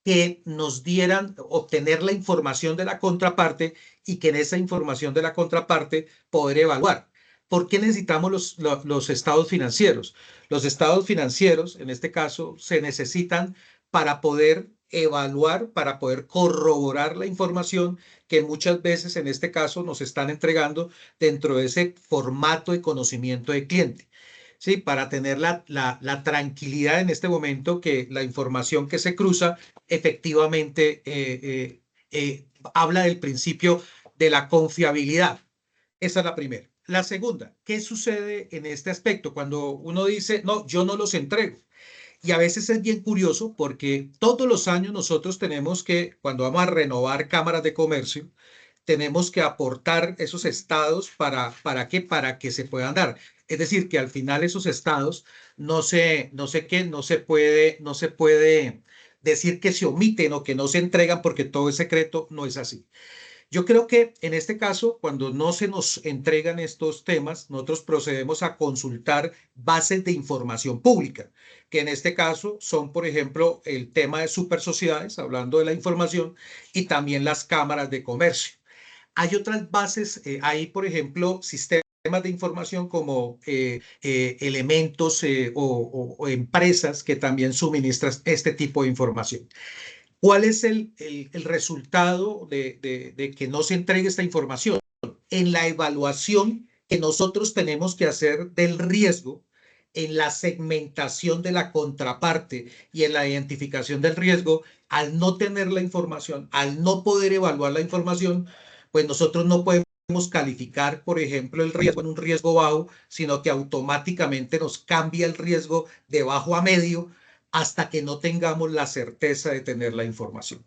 [SPEAKER 5] que nos dieran, obtener la información de la contraparte y que en esa información de la contraparte poder evaluar. ¿Por qué necesitamos los estados financieros? Los estados financieros, en este caso, se necesitan para poder evaluar, para poder corroborar la información que muchas veces en este caso nos están entregando dentro de ese formato de conocimiento de cliente. Sí, para tener la tranquilidad en este momento que la información que se cruza efectivamente habla del principio de la confiabilidad. Esa es la primera. La segunda, ¿qué sucede en este aspecto? Cuando uno dice, no, yo no los entrego. Y a veces es bien curioso porque todos los años nosotros tenemos que, cuando vamos a renovar cámaras de comercio, tenemos que aportar esos estados ¿para qué? Para que se puedan dar. Es decir, que al final esos estados no se puede decir que se omiten o que no se entregan porque todo es secreto, no es así. Yo creo que en este caso, cuando no se nos entregan estos temas, nosotros procedemos a consultar bases de información pública, que en este caso son, por ejemplo, el tema de supersociedades, hablando de la información, y también las cámaras de comercio. Hay otras bases, hay, por ejemplo, sistemas de información como elementos o empresas que también suministran este tipo de información. ¿Cuál es el resultado de que no se entregue esta información? en la evaluación que nosotros tenemos que hacer del riesgo, en la segmentación de la contraparte y en la identificación del riesgo. Al no tener la información, al no poder evaluar la información, pues nosotros no podemos calificar, por ejemplo, el riesgo en un riesgo bajo, sino que automáticamente nos cambia el riesgo de bajo a medio hasta que no tengamos la certeza de tener la información.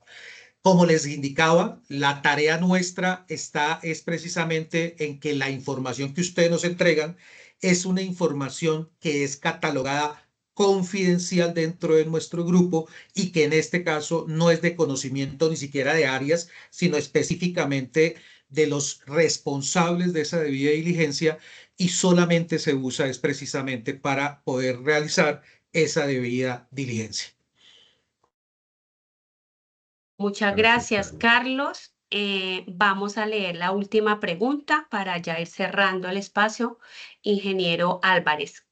[SPEAKER 5] Como les indicaba, la tarea nuestra es precisamente en que la información que ustedes nos entregan es una información que es catalogada confidencial dentro de nuestro grupo y que en este caso no es de conocimiento ni siquiera de áreas, sino específicamente de los responsables de esa debida diligencia, y solamente se usa es precisamente para poder realizar esa debida diligencia.
[SPEAKER 4] Muchas gracias, Carlos. Vamos a leer la última pregunta para ya ir cerrando el espacio. Ingeniero Álvarez.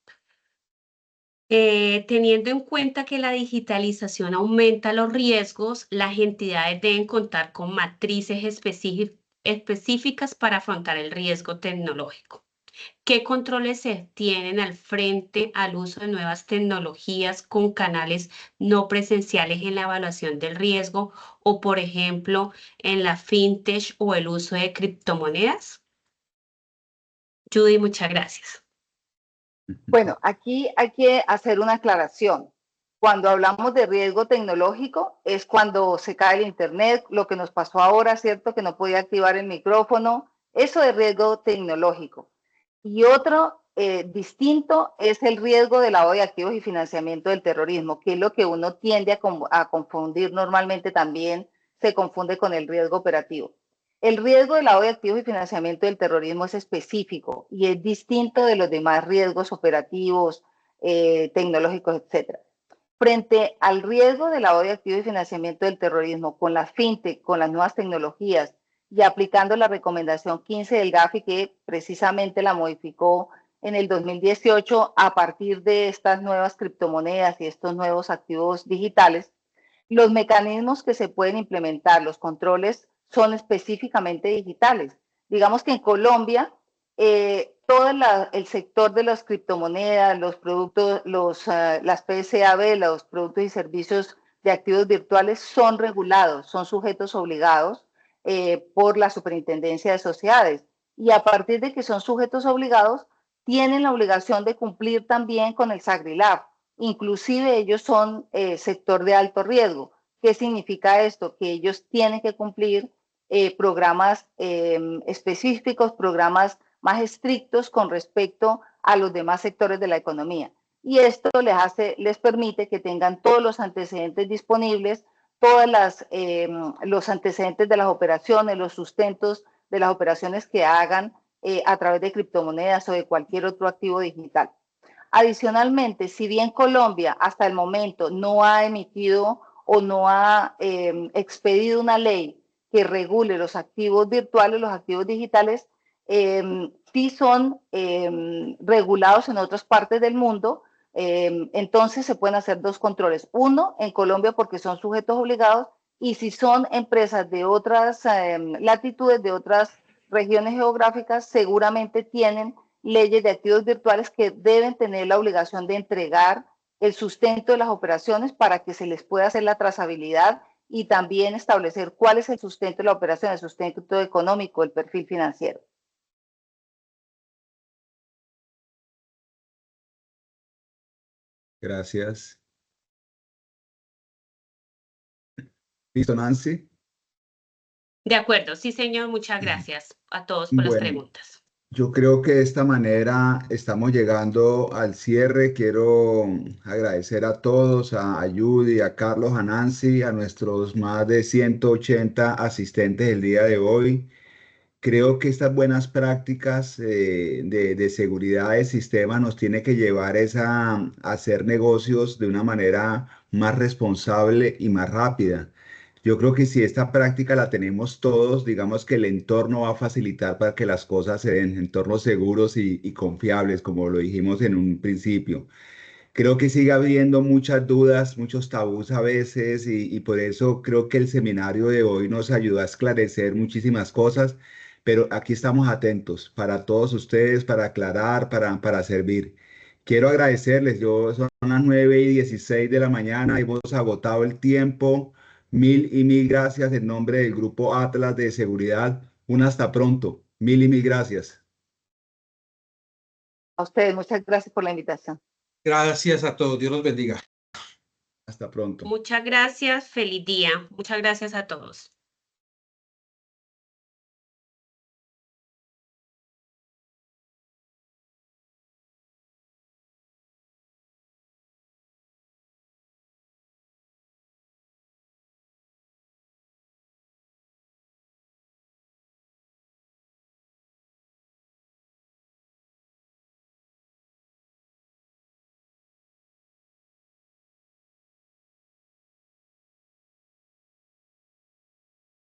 [SPEAKER 4] Teniendo en cuenta que la digitalización aumenta los riesgos, las entidades deben contar con matrices específicas para afrontar el riesgo tecnológico. ¿Qué controles se tienen al frente al uso de nuevas tecnologías con canales no presenciales en la evaluación del riesgo o, por ejemplo, en la fintech o el uso de criptomonedas? Judy, muchas gracias.
[SPEAKER 6] Bueno, aquí hay que hacer una aclaración. Cuando hablamos de riesgo tecnológico es cuando se cae el internet, lo que nos pasó ahora, ¿cierto? Que no podía activar el micrófono. Eso es riesgo tecnológico. Y otro distinto es el riesgo de lavado de activos y financiamiento del terrorismo, que es lo que uno tiende a confundir normalmente también, se confunde con el riesgo operativo. El riesgo de lavado de activos y financiamiento del terrorismo es específico y es distinto de los demás riesgos operativos, tecnológicos, etc. Frente al riesgo de lavado de activos y financiamiento del terrorismo con la fintech, con las nuevas tecnologías y aplicando la recomendación 15 del GAFI, que precisamente la modificó en el 2018 a partir de estas nuevas criptomonedas y estos nuevos activos digitales, los mecanismos que se pueden implementar, los controles, son específicamente digitales. Digamos que en Colombia, todo el sector de las criptomonedas, los productos, las PSAB, los productos y servicios de activos virtuales son regulados, son sujetos obligados por la Superintendencia de Sociedades. Y a partir de que son sujetos obligados, tienen la obligación de cumplir también con el SAGRILAB. Inclusive ellos son sector de alto riesgo. ¿Qué significa esto? Que ellos tienen que cumplir programas específicos, programas más estrictos con respecto a los demás sectores de la economía. Y esto les permite que tengan todos los antecedentes disponibles, los antecedentes de las operaciones, los sustentos de las operaciones que hagan a través de criptomonedas o de cualquier otro activo digital. Adicionalmente, si bien Colombia hasta el momento no ha emitido o no ha expedido una ley que regule los activos virtuales, los activos digitales, sí son regulados en otras partes del mundo. Entonces se pueden hacer dos controles. Uno, en Colombia porque son sujetos obligados, y si son empresas de otras latitudes, de otras regiones geográficas, seguramente tienen leyes de activos virtuales que deben tener la obligación de entregar el sustento de las operaciones para que se les pueda hacer la trazabilidad y también establecer cuál es el sustento de la operación, el sustento económico, el perfil financiero.
[SPEAKER 2] Gracias. ¿Listo, Nancy?
[SPEAKER 4] De acuerdo, sí, señor. Muchas gracias a todos por las preguntas.
[SPEAKER 2] Yo creo que de esta manera estamos llegando al cierre. Quiero agradecer a todos, a Judy, a Carlos, a Nancy, a nuestros más de 180 asistentes el día de hoy. Creo que estas buenas prácticas de seguridad de sistema nos tiene que llevar a hacer negocios de una manera más responsable y más rápida. Yo creo que si esta práctica la tenemos todos, digamos que el entorno va a facilitar para que las cosas se den, entornos seguros y confiables, como lo dijimos en un principio. Creo que sigue habiendo muchas dudas, muchos tabús a veces, y por eso creo que el seminario de hoy nos ayudó a esclarecer muchísimas cosas, pero aquí estamos atentos para todos ustedes, para aclarar, para servir. Quiero agradecerles, son las 9:16 de la mañana, hemos agotado el tiempo. Mil y mil gracias en nombre del Grupo Atlas de Seguridad. Un hasta pronto. Mil y mil gracias.
[SPEAKER 6] A ustedes, muchas gracias por la invitación.
[SPEAKER 5] Gracias a todos. Dios los bendiga.
[SPEAKER 2] Hasta pronto.
[SPEAKER 4] Muchas gracias. Feliz día. Muchas gracias a todos.